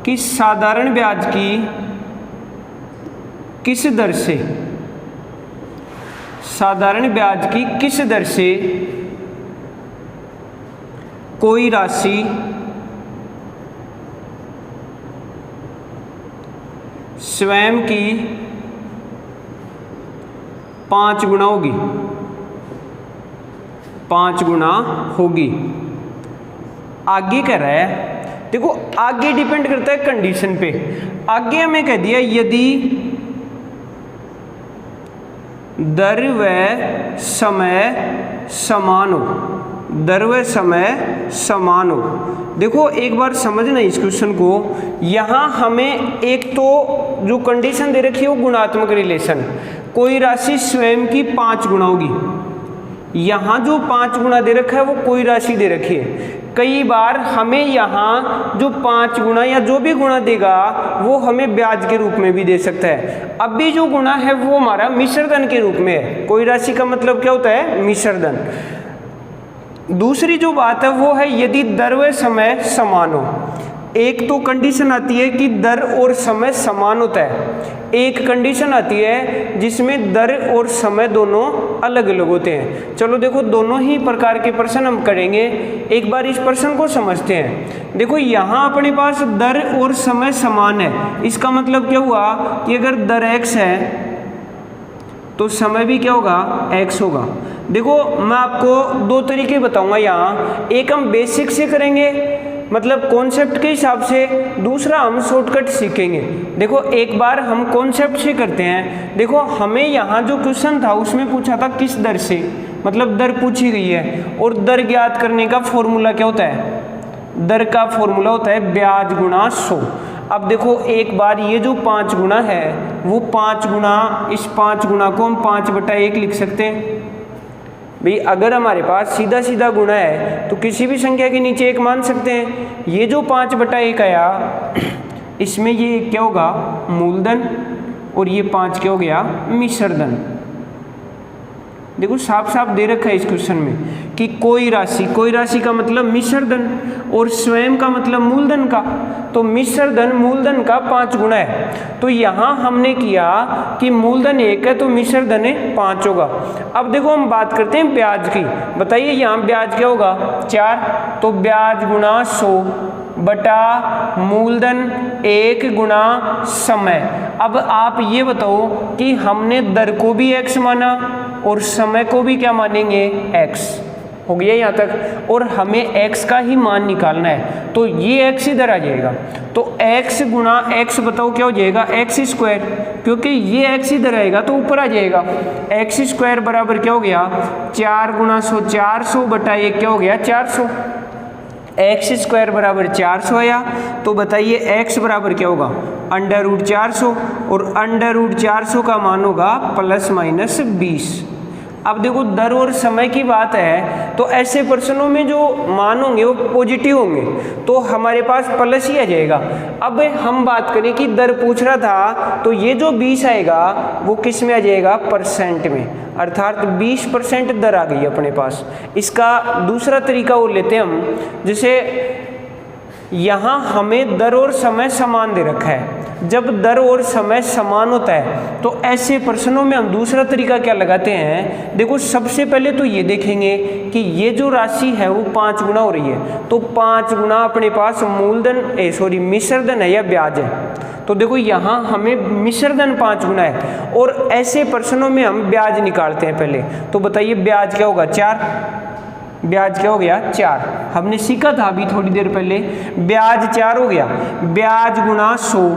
कि साधारण ब्याज की किस दर से, साधारण ब्याज की किस दर से कोई राशि स्वयं की 5 गुना होगी, 5 गुना होगी। आगे कह रहा है, देखो आगे डिपेंड करता है कंडीशन पे। आगे हमें कह दिया यदि दर व समय समान हो, दर व समय समान हो। देखो एक बार समझना इस क्वेश्चन को। यहाँ हमें एक तो जो कंडीशन दे रखी है वो गुणात्मक रिलेशन, कोई राशि स्वयं की 5 गुना होगी। यहाँ जो 5 गुना दे रखा है वो कोई राशि दे रखी है। कई बार हमें यहाँ जो 5 गुना या जो भी गुना देगा वो हमें ब्याज के रूप में भी दे सकता है। अभी जो गुना है वो हमारा मिश्र धन के रूप में है। कोई राशि का मतलब क्या होता है, मिश्र धन। दूसरी जो बात है वो है यदि दर व समय समान हो। एक तो कंडीशन आती है कि दर और समय समान होता है, एक कंडीशन आती है जिसमें दर और समय दोनों अलग अलग होते हैं। चलो देखो दोनों ही प्रकार के प्रश्न हम करेंगे। एक बार इस प्रश्न को समझते हैं। देखो यहाँ अपने पास दर और समय समान है, इसका मतलब क्या हुआ कि अगर दर x है तो समय भी क्या होगा, x होगा। देखो मैं आपको 2 तरीके बताऊंगा यहाँ। एक हम बेसिक से करेंगे, मतलब कॉन्सेप्ट के हिसाब से, दूसरा हम शॉर्टकट सीखेंगे। देखो एक बार हम कॉन्सेप्ट से करते हैं। देखो हमें यहाँ जो क्वेश्चन था उसमें पूछा था किस दर से, मतलब दर पूछी गई है और दर ज्ञात करने का फॉर्मूला क्या होता है, दर का फॉर्मूला होता है ब्याज गुणा 100। अब देखो एक बार ये जो 5 गुना है वो 5 गुना, इस 5 गुना को हम 5/1 लिख सकते हैं। भाई अगर हमारे पास सीधा सीधा गुणा है तो किसी भी संख्या के नीचे 1 मान सकते हैं। ये जो 5/1 आया इसमें ये क्या होगा, मूलधन, और ये 5 क्या हो गया, मिश्र धन। देखो साफ साफ दे रखा है इस क्वेश्चन में कि कोई राशि, कोई राशि का मतलब मिश्र धन और स्वयं का मतलब मूलधन का। तो मिश्र धन मूलधन का 5 गुना है। तो यहाँ हमने किया कि मूलधन 1 है तो मिश्र धन 5 होगा। अब देखो हम बात करते हैं ब्याज की। बताइए यहाँ ब्याज क्या होगा, 4। तो ब्याज गुणा 100 बटा मूलधन 1 गुणा समय। अब आप ये बताओ कि हमने दर को भी x माना और समय को भी क्या मानेंगे, x। हो गया यहाँ तक। और हमें x का ही मान निकालना है तो ये x इधर आ जाएगा। तो x गुणा x बताओ क्या हो जाएगा, x², क्योंकि ये x इधर आएगा तो ऊपर आ जाएगा। x² बराबर क्या हो गया, 4 गुणा 100, 400 बटा 1 क्या हो गया, 400। x² बराबर 400 आया। तो बताइए x बराबर क्या होगा, √400, और √400 का मान होगा ±20। अब देखो दर और समय की बात है तो ऐसे प्रश्नों में जो मान होंगे वो पॉजिटिव होंगे तो हमारे पास प्लस ही आ जाएगा। अब हम बात करें कि दर पूछ रहा था तो ये जो 20 आएगा वो किस में आ जाएगा, परसेंट में, अर्थात 20% दर आ गई अपने पास। इसका दूसरा तरीका और लेते हैं हम, जैसे यहाँ हमें दर और समय समान दे रखा है। जब दर और समय समान होता है तो ऐसे प्रश्नों में हम दूसरा तरीका क्या लगाते हैं। देखो सबसे पहले तो ये देखेंगे कि ये जो राशि है वो 5 गुना हो रही है तो 5 गुना अपने पास मूलधन मिश्र धन है या ब्याज है। तो देखो यहाँ हमें मिश्र धन 5 गुना है और ऐसे प्रश्नों में हम ब्याज निकालते हैं पहले। तो बताइए ब्याज क्या होगा, 4। ब्याज क्या हो गया, 4। हमने सीखा था अभी थोड़ी देर पहले, ब्याज 4 हो गया। ब्याज गुणा 100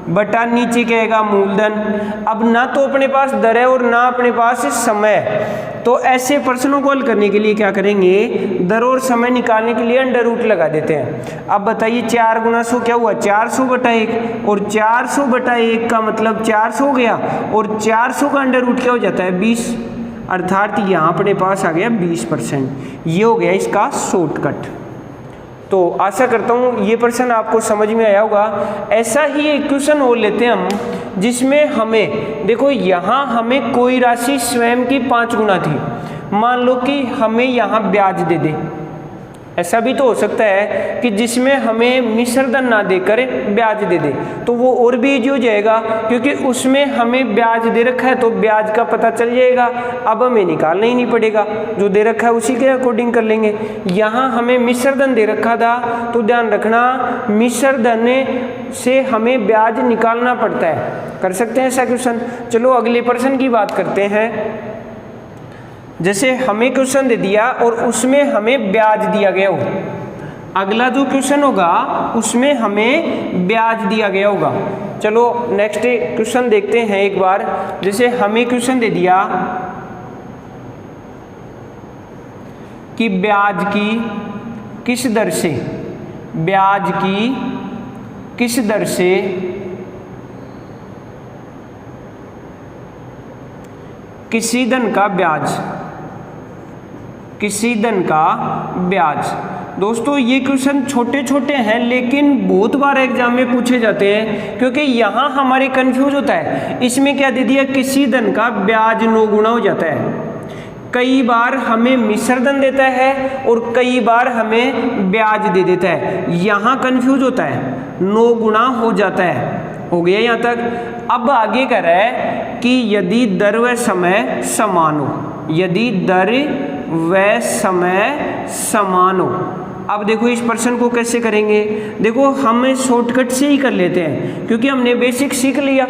बटा नीचे क्या आएगा, मूलधन। अब ना तो अपने पास दर है और ना अपने पास समय है तो ऐसे प्रश्नों को हल करने के लिए क्या करेंगे, दर और समय निकालने के लिए अंडर रूट लगा देते हैं। अब बताइए 4 गुणा 100 क्या हुआ, 400 बटा 1, और 400 बटा 1 का मतलब 400 हो गया और 400 का अंडर रूट क्या हो जाता है, 20, अर्थात यहाँ अपने पास आ गया 20%। ये हो गया इसका शॉर्टकट। तो आशा करता हूँ ये प्रश्न आपको समझ में आया होगा। ऐसा ही एक क्वेश्चन और लेते हैं हम जिसमें हमें देखो यहाँ हमें कोई राशि स्वयं की 5 गुना थी। मान लो कि हमें यहाँ ब्याज दे दे, ऐसा भी तो हो सकता है कि जिसमें हमें मिश्र धन ना देकर ब्याज दे दे, तो वो और भी इजी हो जाएगा, क्योंकि उसमें हमें ब्याज दे रखा है तो ब्याज का पता चल जाएगा, अब हमें निकालना ही नहीं पड़ेगा, जो दे रखा है उसी के अकॉर्डिंग कर लेंगे। यहाँ हमें मिश्र धन दे रखा था तो ध्यान रखना मिश्र धन से हमें ब्याज निकालना पड़ता है। कर सकते हैं ऐसा क्वेश्चन। चलो अगले प्रश्न की बात करते हैं। जैसे हमें क्वेश्चन दे दिया और उसमें हमें ब्याज दिया गया हो, अगला जो क्वेश्चन होगा उसमें हमें ब्याज दिया गया होगा। चलो नेक्स्ट क्वेश्चन देखते हैं एक बार। जैसे हमें क्वेश्चन दे दिया कि ब्याज की किस दर से, ब्याज की किस दर से किसी धन का ब्याज, किसी धन का ब्याज। दोस्तों ये क्वेश्चन छोटे छोटे हैं लेकिन बहुत बार एग्जाम में पूछे जाते हैं, क्योंकि यहाँ हमारे कंफ्यूज होता है। इसमें क्या दे दिया, किसी धन का ब्याज 9 गुना हो जाता है। कई बार हमें मिश्र धन देता है और कई बार हमें ब्याज दे देता है, यहाँ कंफ्यूज होता है, 9 गुना हो जाता है। हो गया यहाँ तक। अब आगे कह रहा है कि यदि दर व समय समान हो, यदि दर व समय समान हो। अब देखो इस प्रश्न को कैसे करेंगे, देखो हम शॉर्टकट से ही कर लेते हैं क्योंकि हमने बेसिक सीख लिया।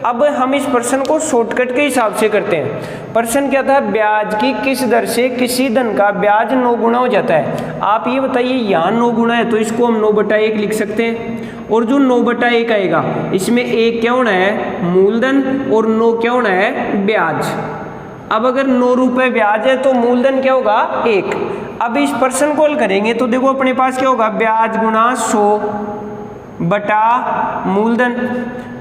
अब हम इस प्रश्न को शॉर्टकट के हिसाब से करते हैं। प्रश्न क्या था, ब्याज की किस दर से किसी धन का ब्याज 9 गुना हो जाता है। आप ये बताइए, यहाँ 9 गुना है तो इसको हम 9/1 लिख सकते हैं, और जो 9/1 आएगा इसमें 1 क्या होना है, मूलधन, और 9 क्या होना है, ब्याज। अब अगर 9 रुपये ब्याज है तो मूलधन क्या होगा, 1। अब इस प्रश्न को हल करेंगे तो देखो अपने पास क्या होगा, ब्याज गुना 100 बटा मूलधन।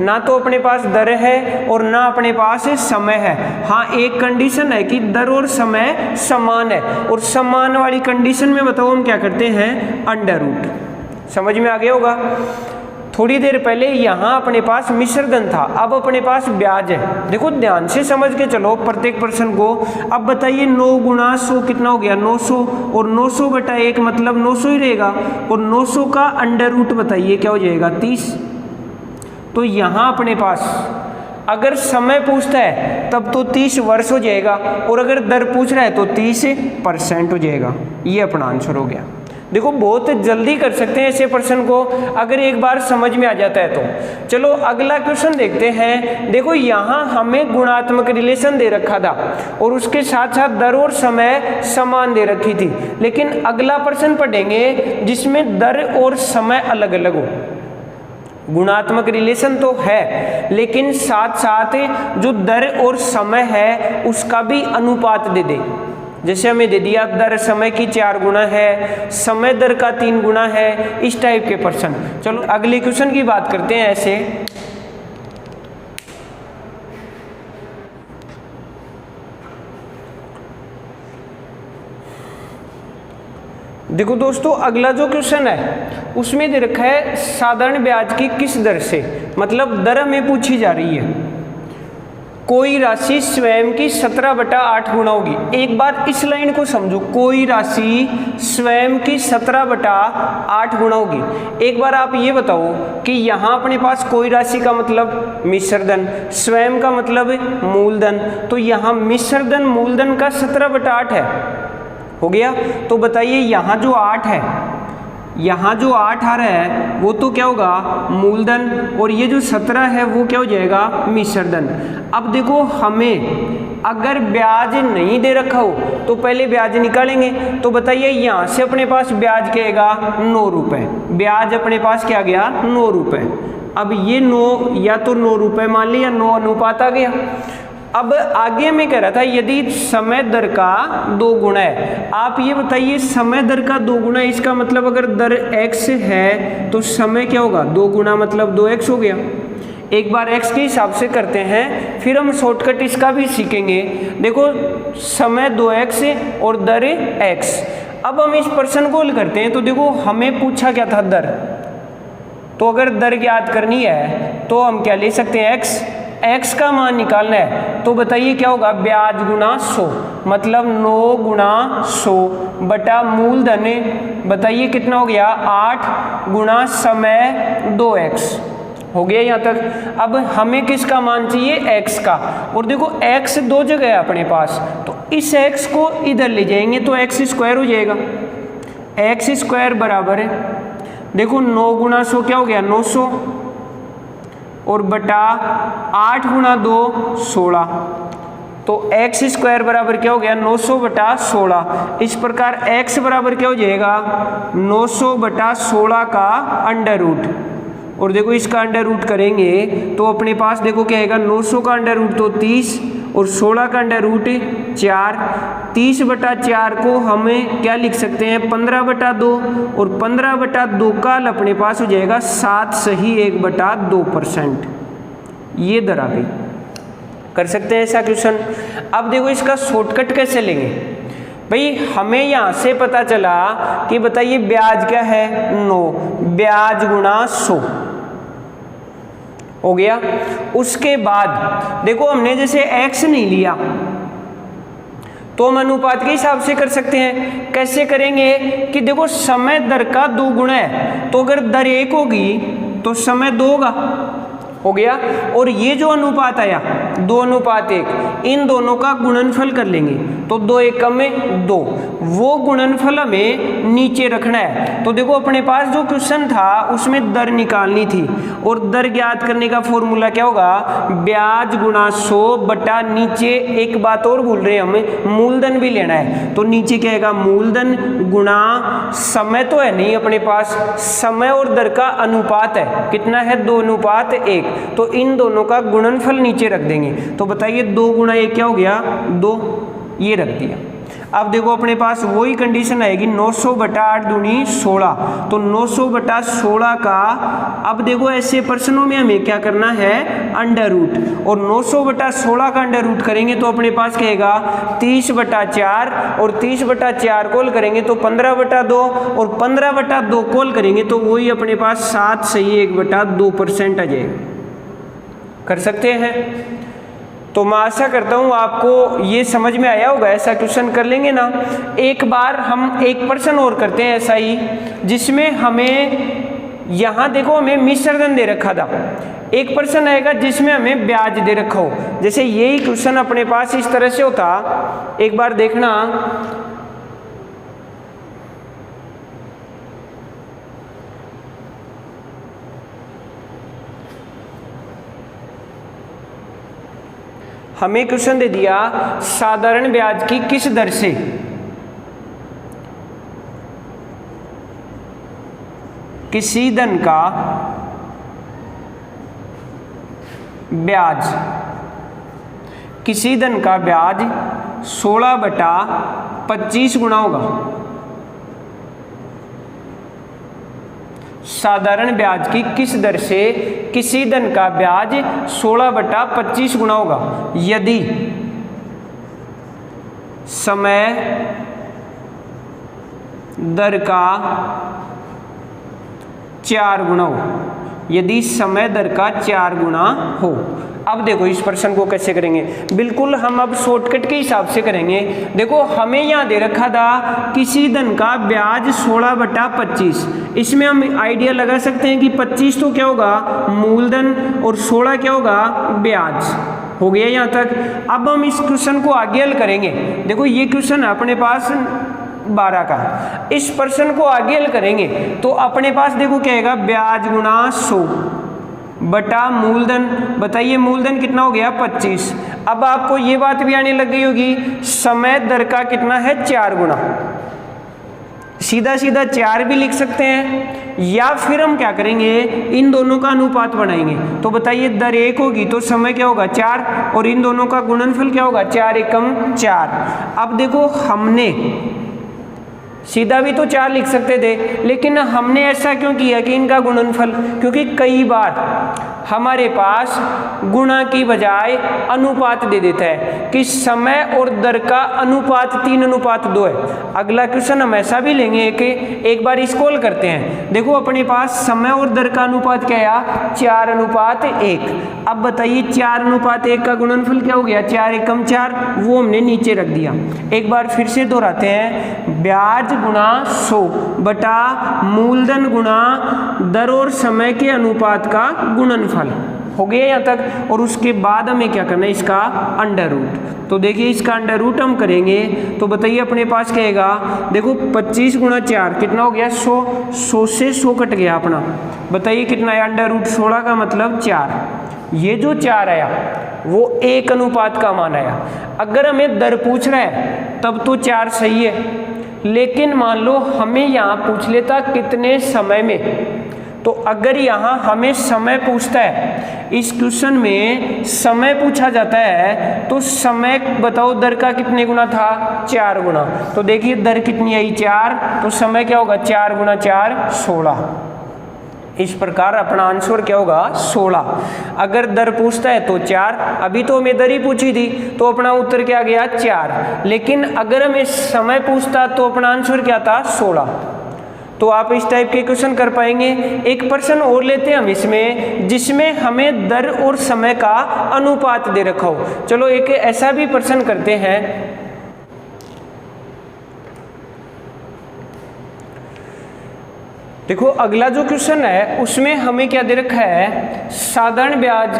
ना तो अपने पास दर है और ना अपने पास समय है। हाँ एक कंडीशन है कि दर और समय समान है, और समान वाली कंडीशन में बताओ हम क्या करते हैं, अंडर रूट। समझ में आ गया होगा। थोड़ी देर पहले यहाँ अपने पास मिश्र धन था, अब अपने पास ब्याज है। देखो ध्यान से समझ के चलो प्रत्येक प्रश्न को। अब बताइए 9 गुना 100 कितना हो गया, 900, और 900/1 मतलब 900 ही रहेगा, और 900 का अंडर रूट बताइए क्या हो जाएगा, 30। तो यहाँ अपने पास अगर समय पूछता है तब तो 30 वर्ष हो जाएगा, और अगर दर पूछ रहा है तो 30% हो जाएगा। ये अपना आंसर हो गया। देखो बहुत जल्दी कर सकते हैं ऐसे प्रश्न को अगर एक बार समझ में आ जाता है तो। चलो अगला क्वेश्चन देखते हैं। देखो यहाँ हमें गुणात्मक रिलेशन दे रखा था और उसके साथ साथ दर और समय समान दे रखी थी, लेकिन अगला प्रश्न पढ़ेंगे जिसमें दर और समय अलग अलग हो। गुणात्मक रिलेशन तो है लेकिन साथ साथ जो दर और समय है उसका भी अनुपात दे दे। जैसे हमें दे दिया दर समय की 4 गुना है, समय दर का 3 गुना है, इस टाइप के प्रश्न। चलो अगले क्वेश्चन की बात करते हैं। ऐसे देखो दोस्तों अगला जो क्वेश्चन है उसमें दे रखा है साधारण ब्याज की किस दर से, मतलब दर हमें पूछी जा रही है। कोई राशि स्वयं की 17/8 गुना होगी। एक बार इस लाइन को समझो, कोई राशि स्वयं की 17/8 गुना होगी। एक बार आप ये बताओ कि यहाँ अपने पास कोई राशि का मतलब मिश्र धन, स्वयं का मतलब मूलधन, तो यहाँ मिश्र धन मूलधन का 17/8 है, हो गया। तो बताइए यहाँ जो 8 है, यहाँ जो 8 आ रहा है वो तो क्या होगा, मूलधन, और ये जो 17 है वो क्या हो जाएगा, मिश्र धन। अब देखो हमें अगर ब्याज नहीं दे रखा हो तो पहले ब्याज निकालेंगे। तो बताइए यहाँ से अपने पास ब्याज क्या आएगा, 9 रुपये। ब्याज अपने पास क्या गया, 9 रुपये। अब ये 9 या तो 9 रुपये मान लिया, 9 अनुपात आ गया। अब आगे में कह रहा था यदि समय दर का 2 गुना है। आप ये बताइए समय दर का 2 गुना, इसका मतलब अगर दर x है तो समय क्या होगा, 2 गुना मतलब 2x हो गया। एक बार x के हिसाब से करते हैं, फिर हम शॉर्टकट इसका भी सीखेंगे। देखो समय 2x और दर x। अब हम इस प्रश्न को हल करते हैं। तो देखो हमें पूछा क्या था, दर। तो अगर दर ज्ञात करनी है तो हम क्या ले सकते हैं, x। x का मान निकालना है तो बताइए क्या होगा, ब्याज गुना 100, मतलब 9 गुना 100 बटा मूलधन, बताइए कितना हो गया, 8 गुना समय 2x हो गया यहाँ तक। अब हमें किसका मान चाहिए, x का, और देखो x दो जगह है अपने पास, तो इस x को इधर ले जाएंगे तो x स्क्वायर हो जाएगा, x स्क्वायर बराबर है, देखो 9 गुना 100 क्या हो गया 900, और बटा 8 गुना 2 16, तो x स्क्वायर बराबर क्या हो गया 900 बटा 16। इस प्रकार x बराबर क्या हो जाएगा 900 बटा 16 का अंडर रूट, और देखो इसका अंडर रूट करेंगे तो अपने पास देखो क्या आएगा, 900 का अंडर रूट तो 30 और 16 का अंडर रूट 4, 30 बटा 4 को हमें क्या लिख सकते हैं 15 बटा 2, और 15 बटा 2 का अपने पास हो जाएगा 7 सही 1 बटा 2%। ये दर आ गई, कर सकते हैं ऐसा क्वेश्चन। अब देखो इसका शॉर्टकट कैसे लेंगे भाई, हमें यहाँ से पता चला कि बताइए ब्याज क्या है 9, ब्याज गुना 100 हो गया। उसके बाद देखो हमने जैसे x नहीं लिया तो हम अनुपात के हिसाब से कर सकते हैं। कैसे करेंगे कि देखो समय दर का 2 गुना है, तो अगर दर 1 होगी तो समय 2 होगा, हो गया। और ये जो अनुपात आया 2 अनुपात 1, इन दोनों का गुणनफल कर लेंगे तो 2 एकम में 2, वो गुणनफल हमें नीचे रखना है। तो देखो अपने पास जो क्वेश्चन था उसमें दर निकालनी थी, और दर ज्ञात करने का फॉर्मूला क्या होगा, ब्याज गुना 100 बटा नीचे एक बात और भूल रहे हैं हमें, मूलधन भी लेना है, तो नीचे क्या आएगा मूलधन गुना समय तो है नहीं अपने पास, समय और दर का अनुपात है, कितना है 2 अनुपात 1, तो इन दोनों का गुणनफल नीचे रख देंगे। तो बताइए 2 गुना 1 क्या हो गया 2, ये रख दिया। अब देखो अपने पास वही कंडीशन आएगी 900 बटा 8 दूनी 16, तो 900 बटा 16 का, अब देखो ऐसे प्रश्नों में हमें क्या करना है अंडर रूट, और 900 बटा 16 का अंडर रूट करेंगे तो अपने पास क्या आएगा 30 बटा 4, और 30 बटा 4 कोल करेंगे तो 15 बटा 2, और 15 बटा 2 कोल करेंगे तो वही अपने पास 7 सही 1 बटा 2% आ जाएगा। कर सकते हैं। तो मैं आशा करता हूँ आपको ये समझ में आया होगा। ऐसा क्वेश्चन कर लेंगे ना, एक बार हम एक प्रश्न और करते हैं ऐसा ही, जिसमें हमें यहाँ देखो हमें मिश्रधन दे रखा था, एक प्रश्न आएगा जिसमें हमें ब्याज दे रखा हो। जैसे यही क्वेश्चन अपने पास इस तरह से होता, एक बार देखना, हमें क्वेश्चन दे दिया साधारण ब्याज की किस दर से किसी धन का ब्याज, किसी धन का ब्याज 16 बटा 25 गुना होगा। साधारण ब्याज की किस दर से किसी धन का ब्याज 16 बटा 25 गुना होगा, यदि समय दर का 4 गुना हो, यदि समय दर का 4 गुना हो। अब देखो इस प्रश्न को कैसे करेंगे, बिल्कुल हम अब शॉर्टकट के हिसाब से करेंगे। देखो हमें यहाँ दे रखा था किसी धन का ब्याज 16 बटा 25, इसमें हम आइडिया लगा सकते हैं कि 25 तो क्या होगा मूलधन और 16 क्या होगा ब्याज। हो गया यहाँ तक। अब हम इस क्वेश्चन को आगे हल करेंगे। देखो ये क्वेश्चन है अपने पास 12 का, इस प्रश्न को आगे हल करेंगे तो अपने पास देखो क्या आएगा ब्याज गुना 100 बटा मूलधन, बताइए मूलधन कितना हो गया 25। अब आपको ये बात भी आने लग गई होगी समय दर का कितना है 4 गुना, सीधा सीधा 4 भी लिख सकते हैं, या फिर हम क्या करेंगे इन दोनों का अनुपात बनाएंगे। तो बताइए दर 1 होगी तो समय क्या होगा 4, और इन दोनों का गुणनफल क्या होगा 4 एकम 4। अब देखो हमने सीधा भी तो 4 लिख सकते थे, लेकिन हमने ऐसा क्यों किया कि इनका गुणनफल, क्योंकि कई बार हमारे पास गुणा की बजाय अनुपात दे देता है कि समय और दर का अनुपात 3:2 है। अगला क्वेश्चन हम ऐसा भी लेंगे कि एक बार इसको हल करते हैं। देखो अपने पास समय और दर का अनुपात क्या आया, 4:1। अब बताइए 4:1 का गुणनफल क्या हो गया, 4 एकम 4, वो हमने नीचे रख दिया। एक बार फिर से दोहराते हैं, ब्याज गुणा 100 बटा मूलधन गुणा दर और समय के अनुपात का गुणनफल हो गया यहाँ तक। और उसके बाद हमें क्या करना है, इसका अंडर रूट। तो देखिए इसका अंडर रूट हम करेंगे तो बताइए अपने पास क्या आएगा, देखो 25 गुणा 4 कितना हो गया, 100। 100 से 100 कट गया अपना, बताइए कितना है, अंडर रूट 16 का मतलब 4। ये जो 4 आया वो 1 का मान आया। अगर हमें दर पूछ रहा है तब तो 4 सही है, लेकिन मान लो हमें यहाँ पूछ लेता कितने समय में, तो अगर यहाँ हमें समय पूछता है, इस क्वेश्चन में समय पूछा जाता है, तो समय बताओ दर का कितने गुना था, 4 गुना। तो देखिए दर कितनी आई 4, तो समय क्या होगा 4 गुना 4 16। इस प्रकार अपना आंसर क्या होगा 16। अगर दर पूछता है तो 4, अभी तो हमें दर ही पूछी थी तो अपना उत्तर क्या गया 4। लेकिन अगर हमें समय पूछता तो अपना आंसर क्या था 16। तो आप इस टाइप के क्वेश्चन कर पाएंगे। एक प्रश्न और लेते हैं हम इसमें, जिसमें हमें दर और समय का अनुपात दे रखा हो। चलो एक ऐसा भी प्रश्न करते हैं। देखो अगला जो क्वेश्चन है उसमें हमें क्या दे रखा है, साधारण ब्याज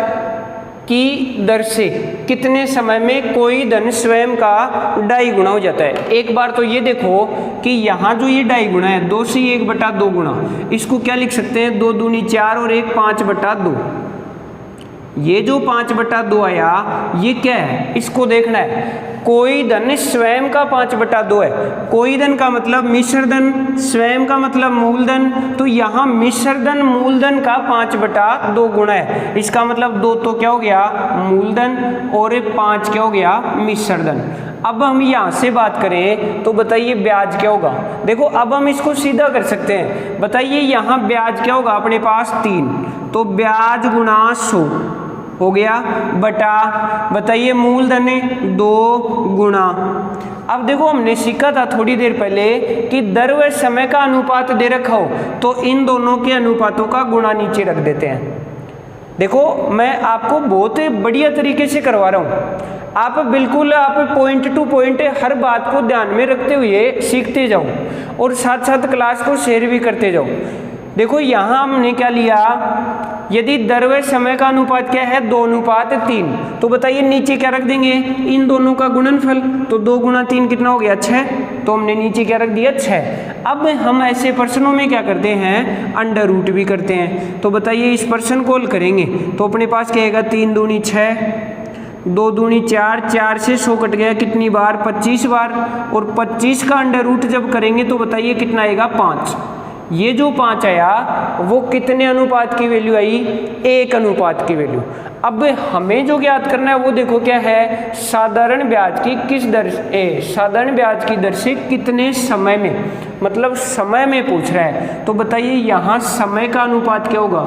की दर से कितने समय में कोई धन स्वयं का 2.5 गुना हो जाता है। एक बार तो ये देखो कि यहाँ जो ये 2.5 गुना है, 2 से 1/2 गुना, इसको क्या लिख सकते हैं, 2 दूनी 4 और 1 5/2। ये जो 5/2 आया ये क्या है, इसको देखना है। कोई धन स्वयं का 5/2 है। कोई धन का मतलब मिश्र धन, स्वयं का मतलब मूलधन, तो यहाँ मिश्र धन मूलधन का 5/2 गुना है। इसका मतलब 2 तो क्या हो गया मूलधन और 5 क्या हो गया मिश्र धन। अब हम यहाँ से बात करें तो बताइए ब्याज क्या होगा। देखो अब हम इसको सीधा कर सकते हैं। बताइए यहाँ ब्याज क्या होगा अपने पास 3, तो ब्याज गुणा 100 हो गया बटा, बताइए मूलधन 2 गुणा। अब देखो हमने सीखा था थोड़ी देर पहले कि दर व समय का अनुपात दे रखा हो तो इन दोनों के अनुपातों का गुणा नीचे रख देते हैं। देखो मैं आपको बहुत बढ़िया तरीके से करवा रहा हूँ, आप बिल्कुल आप पॉइंट टू पॉइंट हर बात को ध्यान में रखते हुए सीखते जाओ और साथ साथ क्लास को शेयर भी करते जाओ। देखो यहाँ हमने क्या लिया, यदि दर व समय का अनुपात क्या है 2:3, तो बताइए नीचे क्या रख देंगे, इन दोनों का गुणनफल। तो 2 गुणा 3 कितना हो गया 6, तो हमने नीचे क्या रख दिया 6। अब हम ऐसे प्रश्नों में क्या करते हैं, अंडर रूट भी करते हैं। तो बताइए इस प्रश्न को हल करेंगे तो अपने पास क्या आएगा, 3 दूनी 6, 2 दूनी 4, 4 से 100 कट गया कितनी बार 25 बार, और 25 का अंडर रूट जब करेंगे तो बताइए कितना आएगा 5। ये जो 5 आया वो कितने अनुपात की वैल्यू आई, 1 की वैल्यू। अब हमें जो ज्ञात करना है वो देखो क्या है, साधारण ब्याज की किस दर साधारण ब्याज की दर से कितने समय में, मतलब समय में पूछ रहा है। तो बताइए यहाँ समय का अनुपात क्या होगा,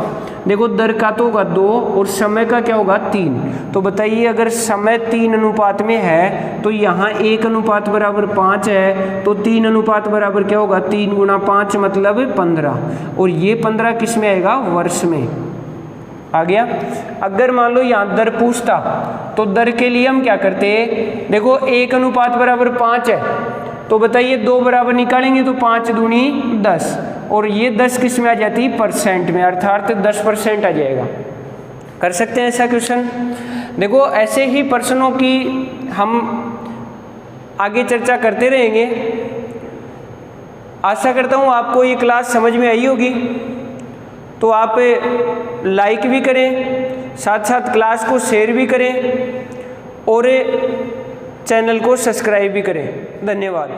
देखो दर का तो होगा 2 और समय का क्या होगा 3। तो बताइए अगर समय 3 अनुपात में है तो यहाँ 1:5 है, तो 3 अनुपात बराबर क्या होगा, 3 गुणा 5 मतलब 15, और ये 15 किस में आएगा, वर्ष में आ गया। अगर मान लो यहाँ दर पूछता तो दर के लिए हम क्या करते, देखो 1:5 है, तो बताइए 2 बराबर निकालेंगे तो 5 दूनी 10, और ये 10 किस में आ जाती है, परसेंट में, अर्थात 10% आ जाएगा। कर सकते हैं ऐसा क्वेश्चन। देखो ऐसे ही प्रश्नों की हम आगे चर्चा करते रहेंगे। आशा करता हूँ आपको ये क्लास समझ में आई होगी। तो आप लाइक भी करें, साथ साथ क्लास को शेयर भी करें और चैनल को सब्सक्राइब भी करें। धन्यवाद।